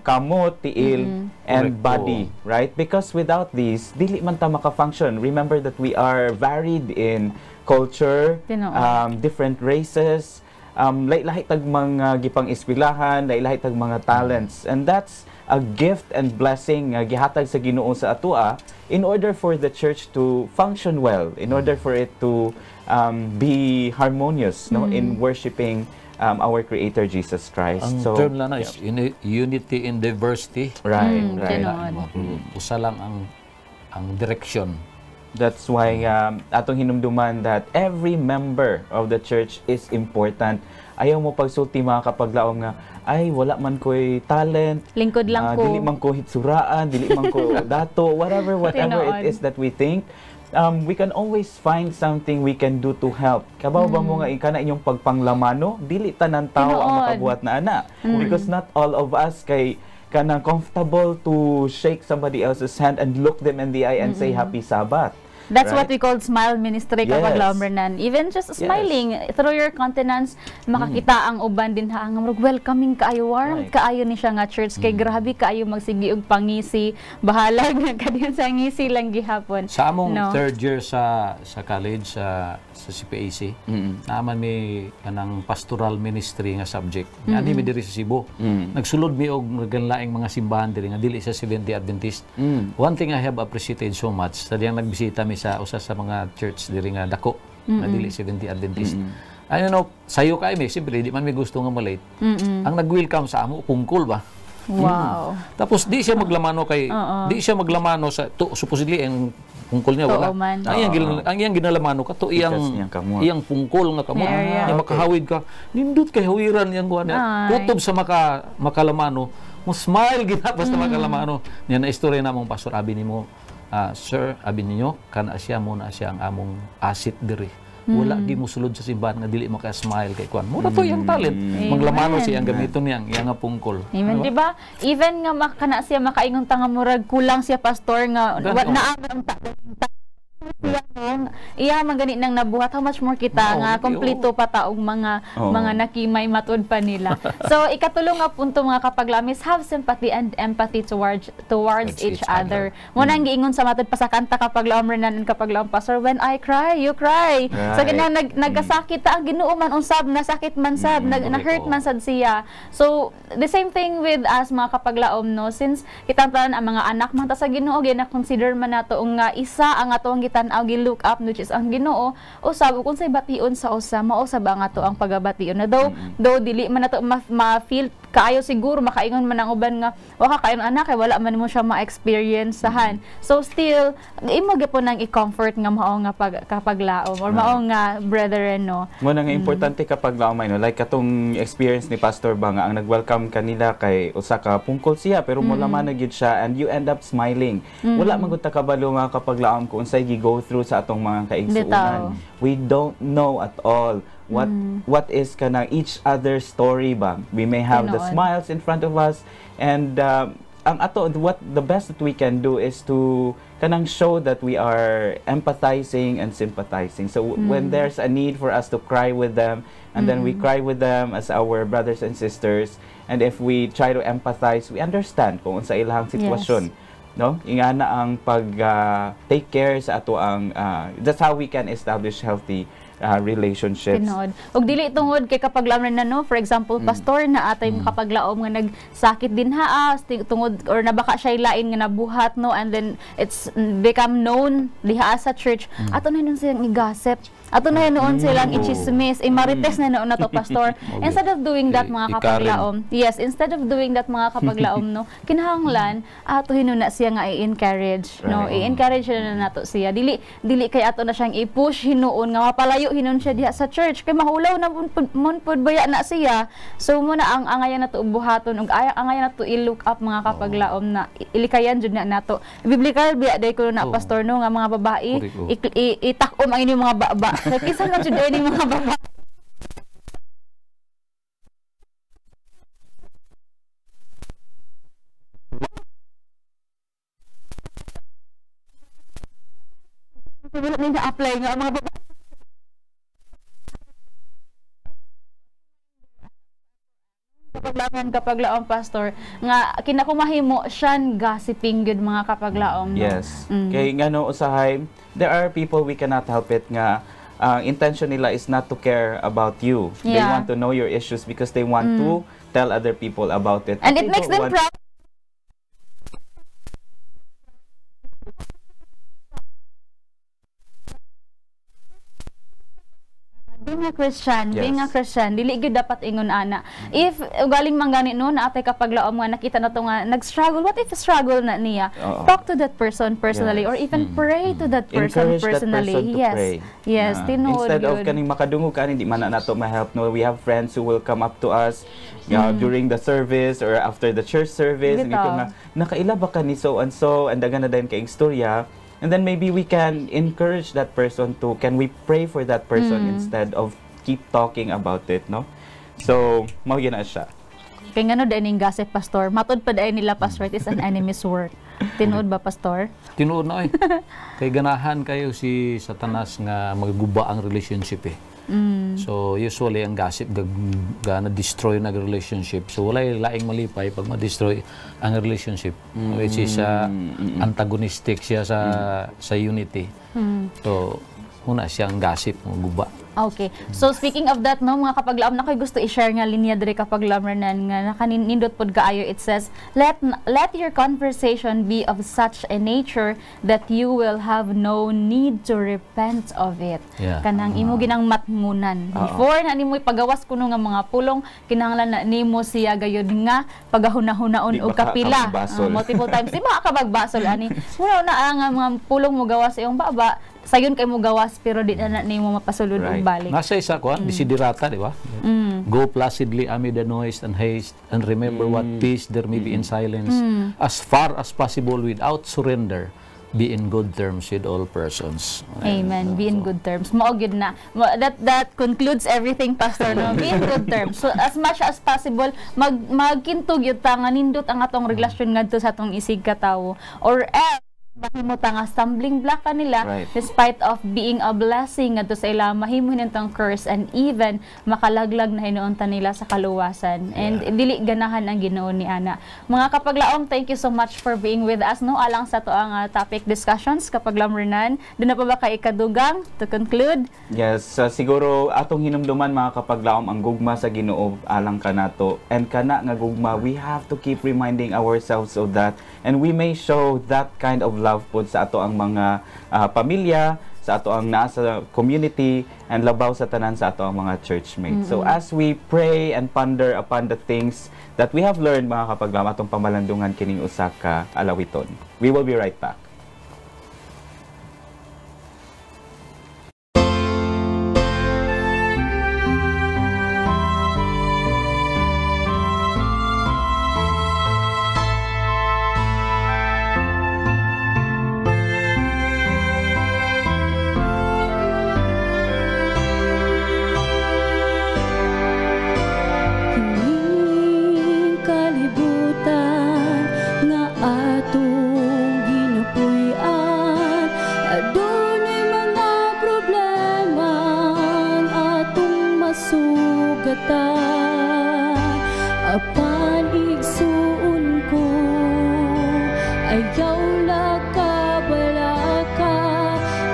kamot, tiil, and body, right? Because without these, dili man ta maka-function. Remember that we are varied in culture, different races, lahi-lahi tag mga gipang eskwelahan, lahi-lahi tag mga talents. And that's a gift and blessing gihatag sa Ginoo sa atua in order for the church to function well, in order for it to be harmonious no in worshiping our Creator Jesus Christ. Ang term lang na is unity in diversity. Right. Usa lang ang direction. That's why atong hinumduman that every member of the church is important. Ayaw mo pagsulti mga kapaglaom nga ay wala man ko'y talent, lingkod lang ko, dili man ko hitsuraan, dili man ko dato, whatever it is that we think. We can always find something we can do to help. Kabaw ba mo nga ikana inyong pagpanglamano, dili tanan tao ang makabuhat na ana. Because not all of us kay kanang comfortable to shake somebody else's hand and look them in the eye and say happy Sabbath. That's what we call smile ministry kapag Lambernan. Even just smiling through your countenance, makakita ang uban din ha ang welcoming kaayo, warm kaayo ni siya nga church kay grabe kaayo magsigi og pangisi, bahalag nga kadiyang sa ngisi lang gihapon. Sa among third year sa college sa CPAC, naman mi kanang pastoral ministry nga subject. Ani mi diri sa Cebu. Nagsulod mi og naganlaing mga simbahan diri nga dili sa Seventh-day Adventist. One thing I have appreciated so much sa diyang nagbisita mi sa usa sa mga church diri nga dako nga dili Seventh-day Adventist. I don't know, sayo kay mi siyempre di man mi gusto nga malate. Ang nag-welcome sa amo pungkol ba? Wow. Tapos di siya maglamano kay di siya maglamano sa supposedly ang pungkol niya wala. Ang iyang ginalamano ka to iyang pungkol nga kamo. Nya makahawid ka. Nindot kay hawiran yang kuan. Kutob sa makalamano. Mo smile gina basta makalamano. Nya na istorya namong Pastor Abi nimo. Sir, abi ninyo kana siya mo na siya ang among asset diri. Wala gi mo sulod sa simbahan nga dili maka-smile kay kuan. Mura to iyang talent. Maglamano siya ang gamiton niyang iyang nga pungkol. Amen, di ba? Even nga kana siya makaingon ta nga murag kulang siya pastor nga naamon ang iya man gani nang nabuhat, how much more kita nga kompleto pa taong mga nakimay matud pa nila. So ikatulong nga punto mga kapaglamis, have sympathy and empathy towards each other. Mo nang giingon sa matud pa sa kanta kapaglaom renan kapaglaom pastor, when I cry you cry. So ganang nagkasakit ta ang Ginoo man unsab nasakit man sab na-hurt man sad siya. So the same thing with us mga kapaglaom no, since kita ang mga anak man ta sa Ginoo gina-consider man nato nga isa ang atong tan-aw gi-look up which is ang Ginoo usab kung say bation sa usa mao usab ang ato ang pagabation na though dili man nato ma-feel kaayo siguro makaingon man ang uban nga wa ka kaayo anak kay wala man mo siya ma-experience sahan. So still imo gyapon nang i-comfort nga mao nga kapaglaom or mao nga brethren no. Mo nga importante kapag laomay no, like katong experience ni Pastor ba nga ang nag-welcome kanila kay usa ka pungkol siya pero mo laman na gyud siya and you end up smiling. Wala man gud ta kabalo nga kapag laom kung unsay go through sa atong mga kaigsuonan. We don't know at all what is kanang each other's story ba. We may have the smiles in front of us and ang ato what the best that we can do is to kanang show that we are empathizing and sympathizing. So when there's a need for us to cry with them, and then we cry with them as our brothers and sisters, and if we try to empathize, we understand kung unsa ilang sitwasyon. No, ingana ang pag take care sa ato ang that's how we can establish healthy relationships. Tinood. Og dili tungod kay kapag lamran na no, for example, pastor na atay makapaglaom nga nagsakit din haas tungod or nabaka siya lain nga nabuhat no, and then it's become known diha sa church. Ato na nun silang i-gossip. Ato na noon silang i-chismis, i-marites na noon na to, pastor. Instead of doing that mga kapaglaom, yes, instead of doing that mga kapaglaom no, kinahanglan ato hinuna siya nga i-encourage, no, i-encourage na nato siya. Dili kay ato na siyang i-push hinuon nga mapalayo hinon siya diha sa church kay mahulaw na mon pud baya na siya. So muna ang angayan nato buhaton ug angayan nato i-look up mga kapaglaom na ilikayan jud na nato. Biblical biya day ko na pastor no nga mga babae itakom ang inyong mga baba. Kaya kisa na jud ni mga baba. Wala nila apply nga mga baba. Kapaglaom pastor nga kinakumahimo siyang gossiping good mga kapaglaom no? Yes. Kay ngano usahay, there are people we cannot help it nga intention nila is not to care about you. They want to know your issues because they want to tell other people about it. And it makes them proud. Being a Christian, dili gyud dapat ingon ana. If galing man gani no na atay kapaglaom nga nakita na to nga nag-struggle, what if struggle na niya? Talk to that person personally or even pray to that person personally. That person to pray. Yes, tinuod instead of yun. kaning makadungog kani di man na nato ma-help no. We have friends who will come up to us during the service or after the church service and ito nga nakaila ba ka ni so and dagan na din kay istorya. And then maybe we can encourage that person to, can we pray for that person instead of keep talking about it, no? So, mao na siya. Kaya nga no, dahil gossip, pastor. Matod pa dahil nila, pastor, it is an enemy's work. Tinuod ba, pastor? Tinuod na kay ganahan kayo si Satanas nga magaguba ang relationship eh. So usually ang gossip gana destroy na relationship. So wala laing malipay pag ma-destroy ang relationship which is antagonistic siya sa unity. So muna siyang gossip guba. Okay. So speaking of that no, mga kapaglaom na koy gusto i-share nga linya diri kapaglaomranan nga nakaninindot pod kaayo. It says, let your conversation be of such a nature that you will have no need to repent of it. Kanang imo ginang matngunan. Before na nimo ipagawas kuno nga mga pulong, kinahanglan na nimo siya gayud nga pagahuna-hunaon og kapila. Multiple times di ba ka magbasol ani. Mura na ang mga pulong mo gawas iyong baba. Sayon kay mo gawas pero di na nimo mapasulod og balik. Nasa isa ko, desiderata, di ba? Go placidly amid the noise and haste and remember what peace there may be in silence. As far as possible without surrender, be in good terms with all persons. Amen. Be in good terms. Mao gyud na. That concludes everything, pastor no. Be in good terms. So as much as possible magkintog yun ta nga nindot ang atong relasyon ngadto sa atong isig ka tawo or mahimo ta nga stumbling block kanila despite of being a blessing ngadto sa ila mahimo nitong curse and even makalaglag na hinuon ta nila sa kaluwasan and dili ganahan ang Ginoo ni ana. Mga kapaglaom, thank you so much for being with us no alang sa to ang topic discussions kapaglamrenan. Duna pa ba kay ikadugang to conclude? Yes, siguro atong hinumduman mga kapaglaom ang gugma sa Ginoo alang kanato and kana nga gugma we have to keep reminding ourselves of that and we may show that kind of love po sa ato ang mga pamilya, sa ato ang nasa community, and labaw sa tanan sa ato ang mga churchmates. So as we pray and ponder upon the things that we have learned mga kapaglaom atong pamalandungan kining usa ka alawiton. We will be right back. Kalibutan nga ayaw la kabalaka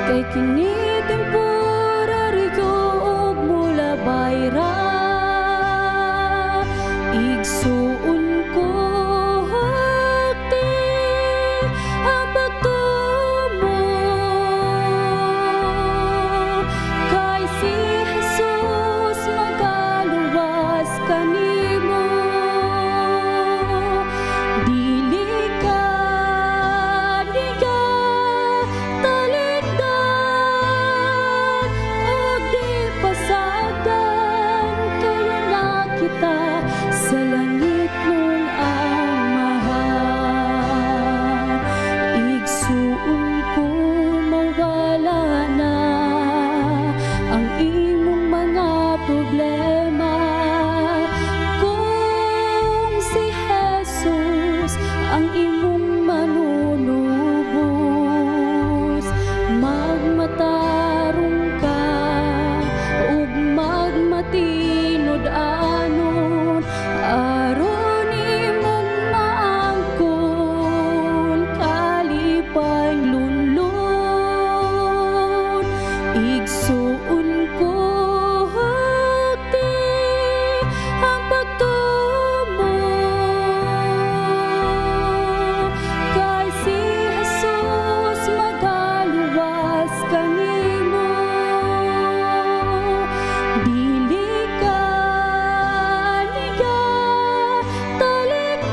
kay kini temporary ug mula bayra igsuon ko hakti ang pagtumo kay si Jesus magaluwas kanimo dili ka niya talikdan og di pasagan kaya na kita sa langit mong amahan igsuon ko mawala na ang imong mga problema kung si Jesus ang imong manunubos magmatarong ka ug magmatinod anon aron imong maangkon kalipay lunlon igsuon ko hakti ang pagtumo kay si Jesus magaluwas kanimo dili ka niya talikdan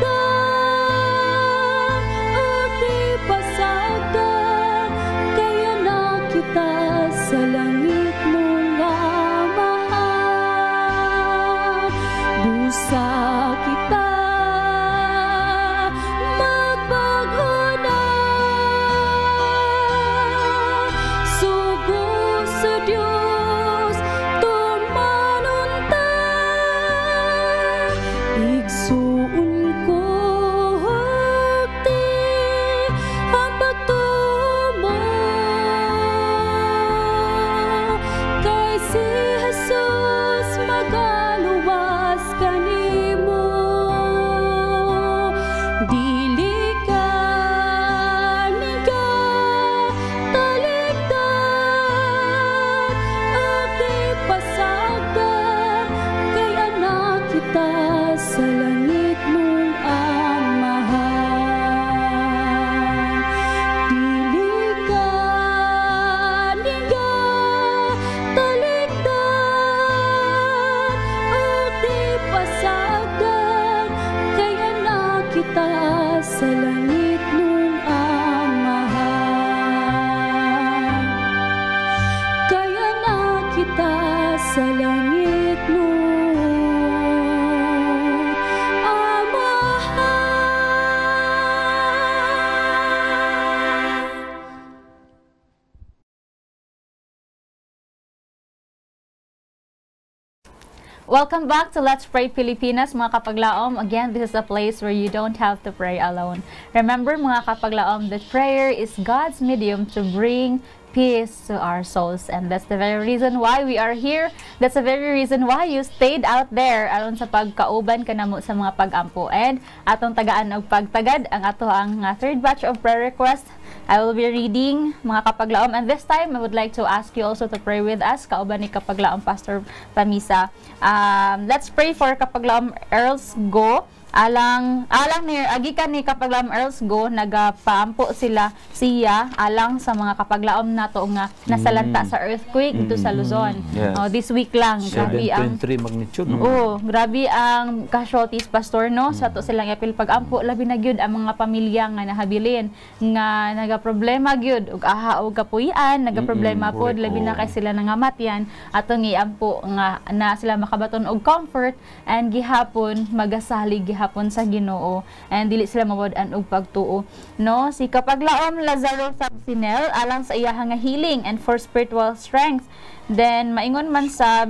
og di pasagan kaya na kita sa langit mong amahan busa kita magbago na sugo sa Dios tumanon ta igsuon ko hakti ang pagtumo kay si Jesus magaluwas kanimo dili ka niya talikdan og di pasagan kaya na kita sa langit mong amahan dili ka niya talikdan og di pasagan kaya na kita sa langit mong amahan kaya na kita sa langit mong amahan. Welcome back to Let's Pray Pilipinas, mga kapaglaom. Again, this is a place where you don't have to pray alone. Remember, mga kapaglaom, that prayer is God's medium to bring peace to our souls. And that's the very reason why we are here. That's the very reason why you stayed out there aron sa pagkauban kanamo sa mga pagampo. And atong tagaan og pagtagad ang ato ang third batch of prayer requests. I will be reading, mga kapaglaom, and this time I would like to ask you also to pray with us, kauban ni kapaglaom Pastor Pamisa. Let's pray for kapaglaom Earls Go. Alang ni agikan ni kapaglaom Earls Go, nagapaampo siya alang sa mga kapaglaom nato nga nasalanta sa earthquake dito sa Luzon. This week lang, grabe ang 7.3 magnitude. No? Grabe ang casualties, Pastor, no? Sa to silang apil pagampo, labi na gyud ang mga pamilya nga nahabilin nga nagaproblema gyud ug aha og kapuy-an, nagaproblema pod labi na kay sila nangamatyan atong iampo nga na sila makabaton og comfort and gihapon magasalig gihapon sa Ginoo and dili sila mawad-an og pagtuo, no? Si kapaglaom Lazaro Sabsinel alang sa iya nga healing and for spiritual strength. Then maingon man sa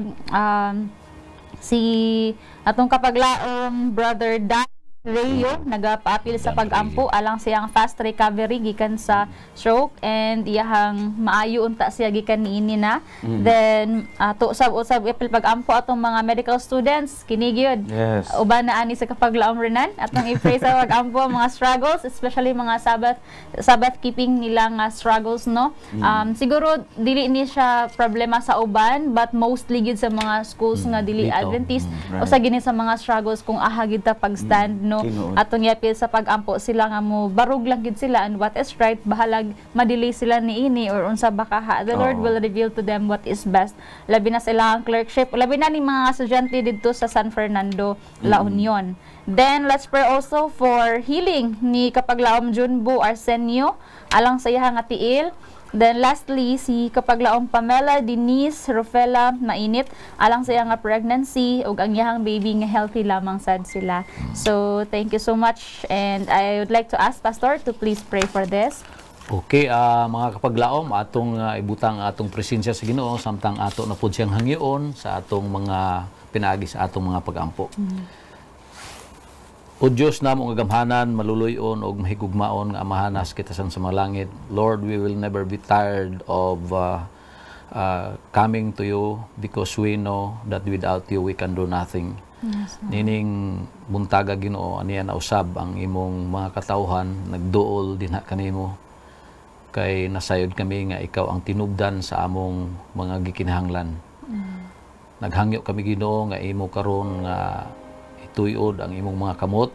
si atong kapaglaom Brother Dan Rayo nagapaapil sa pag-ampo alang siyang fast recovery gikan sa stroke and iyahang maayo unta siya gikan niini na. Then to usab apil pag-ampo atong mga medical students kini gyud. Yes. Uban na ani sa kapaglaom renan atong i-pray sa pag-ampo ang mga struggles, especially mga Sabbath keeping nila nga struggles, no. Siguro dili ni siya problema sa uban but mostly gid sa mga schools nga dili Dito. Adventist Right. o sa gini sa mga struggles kung aha gid ta pag-stand, no. Tinuod. Atong yapil sa pag-ampo sila nga mo barug lang gid sila and what is right bahalag madili sila niini or unsa baka the Lord Oo. will reveal to them what is best, labi na sa ilang clerkship, labi na ni mga estudyante didto sa San Fernando, La Union. Then let's pray also for healing ni Kapaglaom Junbo Arsenio alang sa iyang nga tiil. Then lastly, si Kapaglaong Pamela Denise Rufela Mainit alang sa iyang nga pregnancy ug ang iyang baby nga healthy lamang sad sila. So thank you so much and I would like to ask Pastor to please pray for this. Okay, mga kapaglaom, atong ibutang atong presensya sa Ginoo samtang ato na pud siyang hangyoon sa atong mga pinaagi sa atong mga pag-ampo. O Diyos namo nga gamhanan, maluluyon og mahigugmaon nga amahanas kita sa mga langit. Lord, we will never be tired of coming to you because we know that without you we can do nothing. Yes. Nining buntaga Ginoo aniya na usab ang imong mga katawhan nagduol dinha kanimo kay nasayod kami nga ikaw ang tinubdan sa among mga gikinahanglan. Naghangyo kami Ginoo nga imo karon nga ituyod ang imong mga kamot.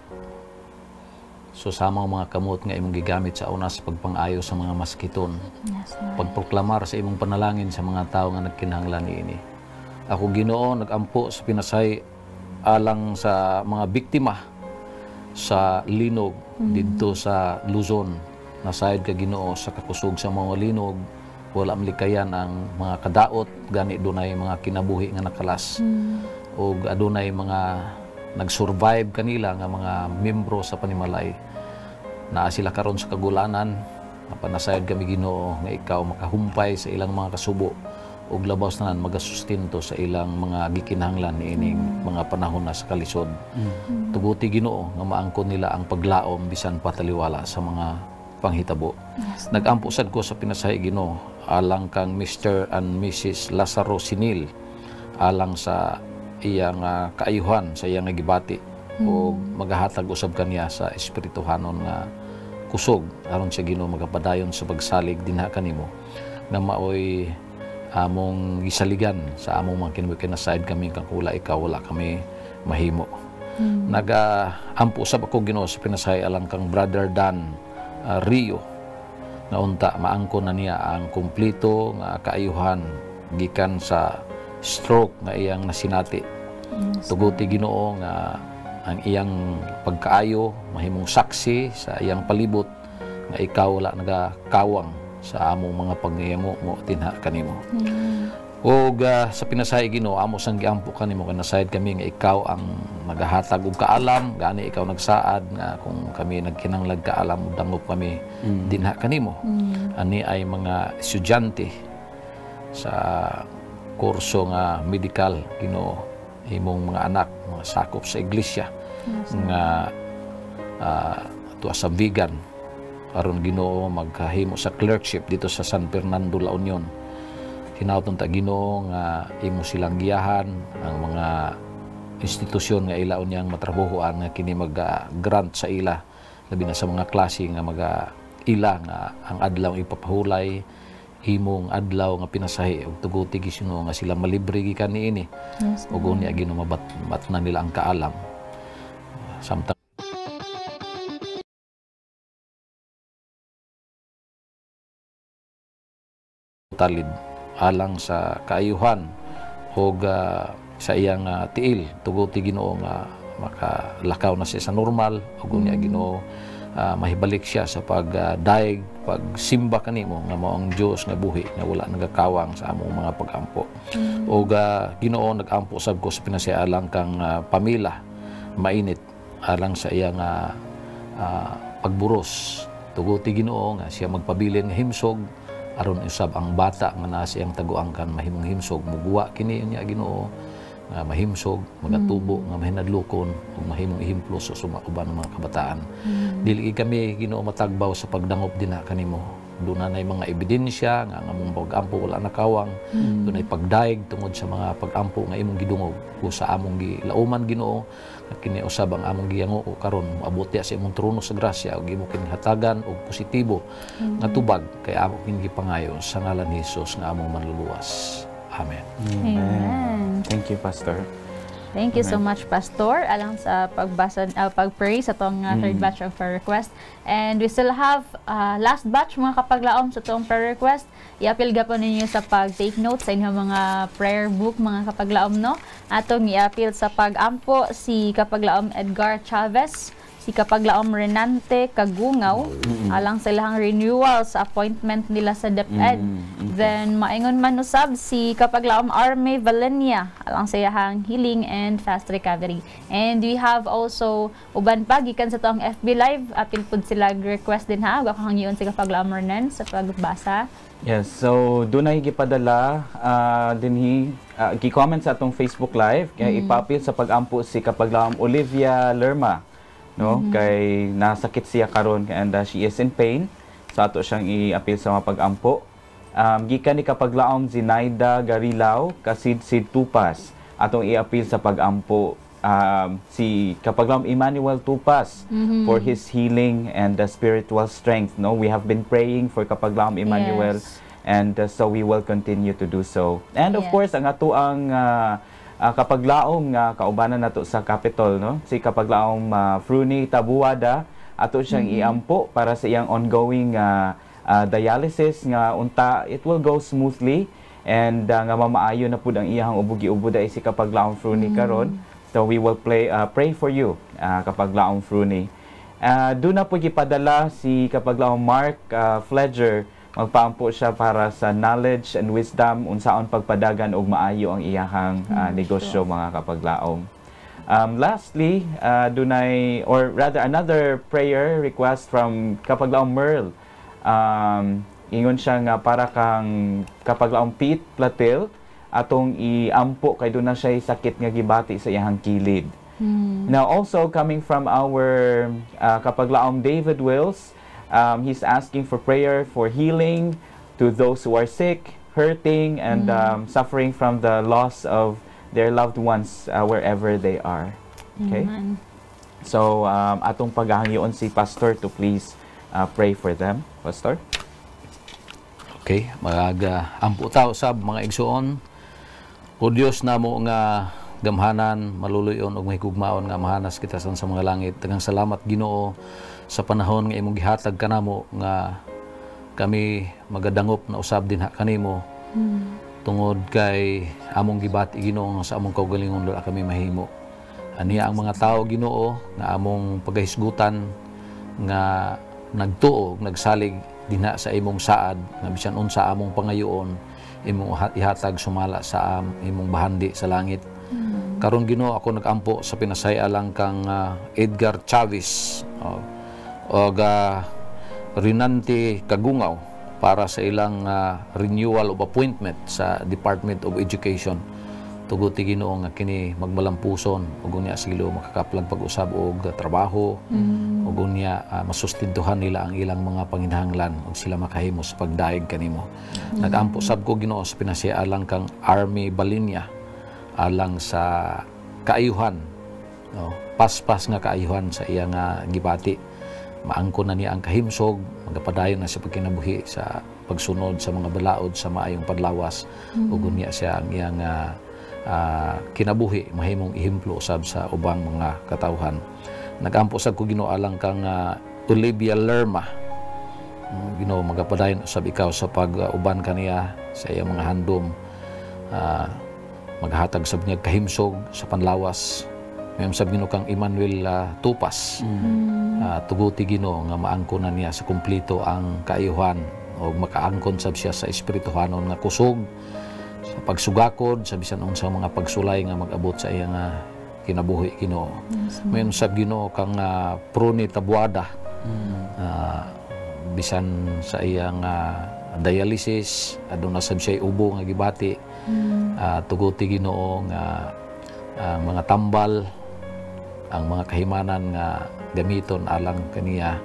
So samang mga kamot nga imong gigamit sa una sa pagpang-ayo sa mga maskiton. Yes, Lord. Pagproklamar sa imong panalangin sa mga tao nga nagkinahanglan niini. Ako Ginoo nagampo sa pinasay alang sa mga biktima sa linog didto sa Luzon. Nasayod ka Ginoo sa kakusog sa mga linog, wala malikayan ang mga kadaot gani dunay mga kinabuhi nga nakalas. O adunay mga nag-survive kanila nga mga membro sa panimalay. Naa sila karon sa kagulanan, napanasayod kami Ginoo nga ikaw makahumpay sa ilang mga kasubo ug labaw tanan magasustinto sa ilang mga gikinahanglan niining mga panahon na sa kalisod. Tuguti Ginoo nga maangkon nila ang paglaom bisan pataliwala sa mga panghitabo. Nag-ampo sad ko sa pinasahi Ginoo alang kang Mr. and Mrs. Lazaro Sinil alang sa iyang kaayuhan sa iyang gibati o magahatag usab kaniya sa espirituhanon nga kusog aron siya Ginoo magapadayon sa pagsalig dinha kanimo nga maoy among gisaligan sa among mga kinabuhi kami kang kula ikaw wala kami mahimo. Nag-ampo usab ako Ginoo sa pinasahi alang kang Brother Dan Rio na unta maangkon na niya ang kumplito nga kaayuhan gikan sa stroke nga iyang nasinati. Tuguti Ginoo nga ang iyang pagkaayo mahimong saksi sa iyang palibot nga ikaw wala nagakawang sa among mga pagngayamo mo tinha kanimo. Og sa pinasahi Ginoo amo sang giampo kanimo kay nasayod kami nga ikaw ang nagahatag og kaalam gani ikaw nagsaad nga kung kami nagkinanglag kaalam dangop kami dinha kanimo. Ani ay mga estudyante sa kurso nga medical Ginoo imong mga anak mga sakop sa iglesia nga tuwa sa vegan aron Ginoo maghahimo sa clerkship dito sa San Fernando, La Union. Hinawton ta Ginoo nga imo silang giyahan ang mga institusyon nga ila unyang matrabahoan nga kini mag-grant sa ila labi na sa mga klase nga ila nga ang adlaw ipapahulay himong adlaw nga pinasahi ug tuguti Ginoo nga sila malibre gikan niini. Yes, ug unya Ginoo mabat na nila ang kaalam samtang talid alang sa kaayuhan ug sa iyang tiil tuguti Ginoo nga makalakaw na siya sa normal ug unya Ginoo mahibalik siya sa pagdaig, pagsimba kanimo nga mao ang Dios nga buhi nga wala nagakawang sa among mga pag-ampo. Ug Ginoo nag-ampo sab ko sa pinasialang kang Pamela Mainit alang sa iyang pagburos. Tuguti Ginoo nga siya magpabilin nga himsog aron usab ang bata nga naa siyang taguangkan mahimong himsog muguwa kini niya Ginoo nga mahimsog, magatubo, nga mahinadlukon, ug mahimong ihimplo sa uban ng mga kabataan. Dili kami Ginoo matagbaw sa pagdangop dinha kanimo. Doon na mga ebidensya nga among pag-ampo wala nakawang. Doon ay pagdaig tungod sa mga pag-ampo nga imong gidungog o sa among gilauman Ginoo. Kini usab ang among giyango karon moabot sa imong trono sa grasya ug imo kinhatagan og positibo nga tubag kay amo kini gipangayo sa ngalan ni Hesus nga among manluluwas. Amen. Amen. Thank you, Pastor. Thank you so much, Pastor, alang sa pag-pray sa itong third batch of prayer request. And we still have last batch, mga kapaglaom, sa itong prayer request. I-appeal po ninyo sa pag-take notes sa inyong mga prayer book, mga kapaglaom, no? Atong i-appeal sa pag-ampo si kapaglaom Edgar Chavez, si kapaglaom Renante Kagungaw, alang sa ilang renewal sa appointment nila sa DepEd. Then, maingon man usab si kapaglaom Arme Valenia, alang sa iyang healing and fast recovery. And we have also uban pa gikan sa tong FB Live, apil pud sila request din ha, wa kang si kapaglaom Renan sa pagbasa. Yes, so doon ay gipadala dinhi gi-comment sa atong Facebook Live kaya ipapil sa pag-ampo si kapaglaom Olivia Lerma, no? Kay nasakit siya karon and she is in pain. So ato siyang i-appeal sa mga pag-ampo. Gikan ni kapaglaom Zinaida Garilao kasid-sid Tupas atong i-appeal sa pag-ampo si kapaglaom Emmanuel Tupas for his healing and spiritual strength, no? We have been praying for kapaglaom Emmanuel, and so we will continue to do so. And of course ang ato ang kapaglaom nga kaubanan nato sa Capitol, no? Si kapaglaom Fruni Tabuada ato siyang iampo para sa iyang ongoing dialysis nga unta it will go smoothly and nga mamaayo na pud ang iyang ubugi-ubod ay si kapaglaom Fruni karon. So we will pray for you kapaglaom Fruni. Doon na po gipadala si kapaglaom Mark Fledger, magpaampo siya para sa knowledge and wisdom unsaon pagpadagan og maayo ang iyahang negosyo, mga kapaglaom. Lastly, dunay or rather another prayer request from kapaglaom Merle. Ingon siya nga para kang kapaglaom Pete Platil atong iampo kay doon na siya sakit nga gibati sa iyang kilid. Now also coming from our kapaglaom David Wills, he's asking for prayer for healing to those who are sick, hurting, and suffering from the loss of their loved ones wherever they are. Okay? So atong paghangyoon si Pastor to please pray for them. Pastor? Okay, ampo ta usab mga igsuon. O Dios namo nga gamhanan, maluluyon ug mahigugmaon nga mahanas kita sa mga langit. Daghang salamat Ginoo sa panahon nga imong gihatag kanamo nga kami magadangop na usab dinha kanimo. Tungod kay among gibati Ginoo sa among kaugalingon wala kami mahimo. Aniya ang mga tao Ginoo nga among pagahisgutan nga nagtuo, nagsalig dinha sa imong saad nga bisan unsa among pangayoon imong ihatag sumala sa imong bahandi sa langit. Karon Ginoo ako nagampo sa pinasaya lang kang Edgar Chavez o Renante Kagungaw para sa ilang renewal of appointment sa Department of Education. Tuguti Ginoo nga kini magmalampuson ug unya sa Ginoo makakaplag pag-usab og trabaho ug unya masustintuhan nila ang ilang mga panginahanglan ug sila makahimo sa pagdaig kanimo. Nagampo sab ko Ginoo sa pinasya alang kang Army Balinya alang sa kaayuhan, no? Paspas nga kaayuhan sa iyang gibati. Maangkon na niya ang kahimsog, magapadayon na sa pagkinabuhi sa pagsunod sa mga balaod sa maayong padlawas ug unya siya ang iyang kinabuhi mahimong ihimplo usab sa ubang mga katawhan. Nagampo sad ko Ginoo alang kang Olivia Lerma. Ginoo magapadayon usab ikaw sa pag-uban kaniya sa iyang mga handom. Maghatag sab niya kahimsog sa panlawas. Mayam sab Ginoo kang Emmanuel Tupas. Tuguti Ginoo nga maangkon na niya sa kumplito ang kaayuhan o makaangkon sab siya sa espirituhanon nga kusog sa pagsugakod sa bisan unsang mga pagsulay nga mag-abot sa iyang kinabuhi Ginoo. Mayroon sab Ginoo kang Pruni Tabuada, bisan sa iyang dialysis aduna sab siya ubo nga gibati. Tuguti Ginoo nga ang mga tambal, ang mga kahimanan nga gamiton alang kaniya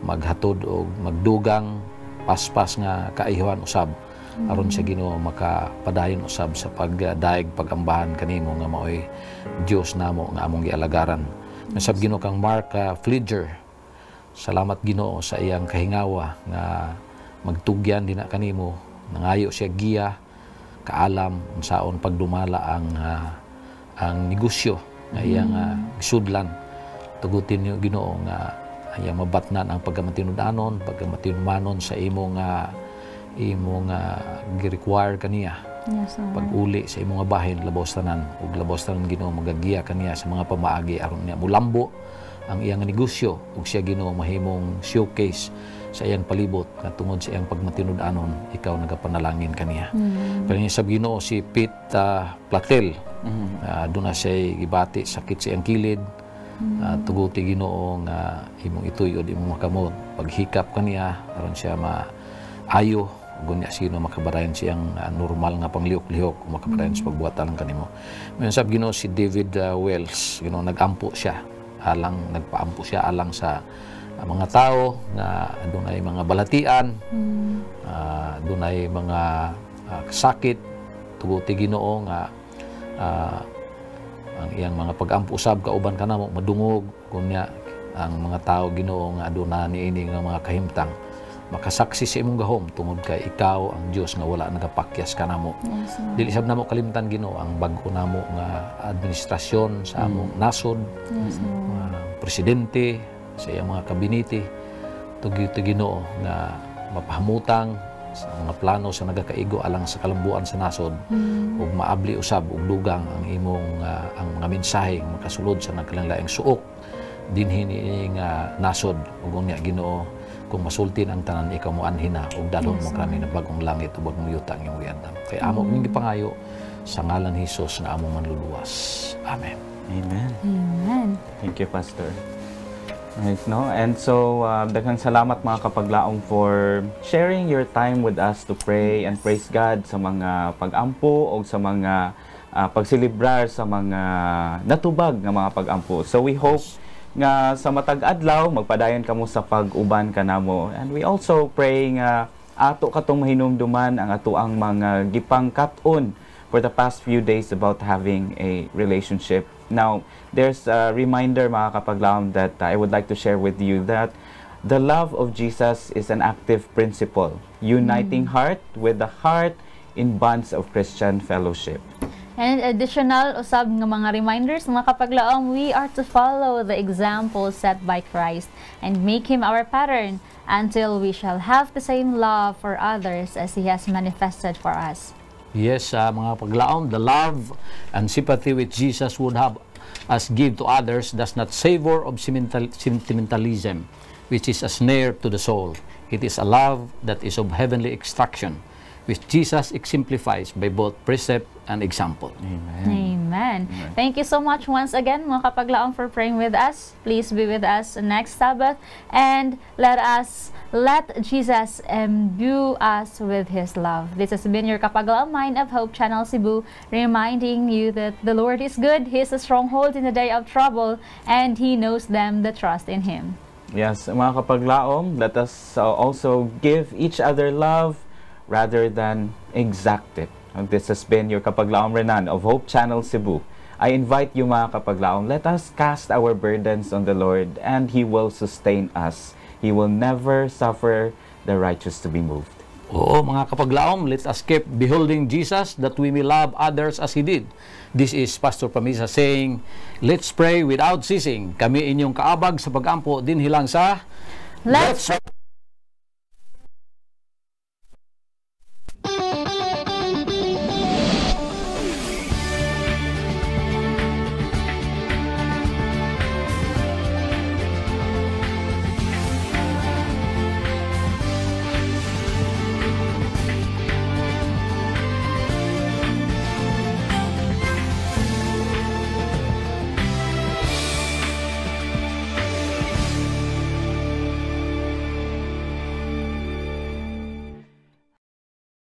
maghatod o magdugang paspas nga kaayuhan usab aron sa Ginoo makapadayon usab sa pagdaig pagambahan kanimo nga maoy Dios namo nga among gialagaran. Nasab Ginoo kang Mark Flidger, salamat Ginoo sa iyang kahingawa nga magtugyan din na kanimo, nangayo siya giya kaalam unsaon pagdumala ang negosyo nga iyang gisudlan. Tugutin niyo Ginoo nga iyang mabatnan ang pagkamatinud-anon, pagkamatinumanon sa imong gi-require kaniya. Yes, Lord. Pag-uli sa imong bahin labos tanan ug labos tanan Ginoo magagiya kaniya sa mga pamaagi aron niya mulambo ang iyang negosyo ug siya Ginoo mahimong showcase sa iyang palibot nga tungod sa iyang pagmatinud-anon ikaw nagapanalangin kaniya. Pero sa Ginoo si Pete Platel, doon na siya gibati sakit sa iyang kilid. Tuguti Ginoo nga imong ituyod imong makamot paghikap kaniya aron siya maayo gunya sino makabarayan siyang normal nga panglihok-lihok makabarayan sa pagbuhatan kanimo. Mayon sab Ginoo si David Wells, Ginoo nag-ampo siya nagpaampo siya alang sa mga tao nga adunay mga balatian, adunay mga sakit. Tuguti Ginoo nga ang iyang mga pag-ampo usab kauban kanamo madungog kunya ang mga tao Ginoo nga aduna niini nga mga kahimtang makasaksi sa imong gahom tungod kay ikaw ang Dios nga wala nagapakyas kanamo. Yes, Dili sab namo kalimtan Ginoo ang bag-o namo nga administrasyon sa among nasod, mga presidente sa iyang mga kabinete. Tugi Ginoo nga mapahamutang sa mga plano sa nagakaigo alang sa kalambuan sa nasod ug maabli usab ug dugang ang imong ang mga mensahe nga makasulod sa nagkalanglaing suok dinhi niini nga nasod ug unya Ginoo kung masultin ang tanan ikaw mo anhina ug dalon mo kami na bagong langit ug bagong yuta ang imong giandam. Kay amo ning gipangayo sa ngalan ni Hesus nga among manluluwas. Amen. Amen. Amen. Thank you, Pastor. Right, no? And so, daghang salamat mga kapaglaong for sharing your time with us to pray and praise God sa mga pag-ampo o sa mga pagsilibrar sa mga natubag nga mga pag-ampo. So we hope nga sa matag adlaw magpadayon kamo sa pag-uban kanamo. And we also pray nga ato katong mahinumduman ang ato ang mga gipangkat-on for the past few days about having a relationship. Now, there's a reminder mga kapaglaom that I would like to share with you that the love of Jesus is an active principle, uniting heart with the heart in bonds of Christian fellowship. And additional usab nga mga reminders mga kapaglaong, we are to follow the example set by Christ and make Him our pattern until we shall have the same love for others as He has manifested for us. Yes, mga paglaom, the love and sympathy which Jesus would have us give to others does not savor of sentimentalism, which is a snare to the soul. It is a love that is of heavenly extraction, which Jesus exemplifies by both precept and example. Amen. Thank you so much once again mga kapaglaong for praying with us. Please be with us next Sabbath and let Jesus imbue us with His love. This has been your Kapaglaong Mind of Hope Channel Cebu, reminding you that the Lord is good, He is a stronghold in the day of trouble, and He knows them that trust in Him. Yes, mga kapaglaom, let us also give each other love rather than exact it. And this has been your Kapaglaom Renan of Hope Channel Cebu. I invite you mga kapaglaom, let us cast our burdens on the Lord and He will sustain us. He will never suffer the righteous to be moved. Oo, mga kapaglaom, let us keep beholding Jesus that we may love others as He did. This is Pastor Pamisa saying, let's pray without ceasing. Kami inyong kaabag sa pag-ampo din hilang sa Let's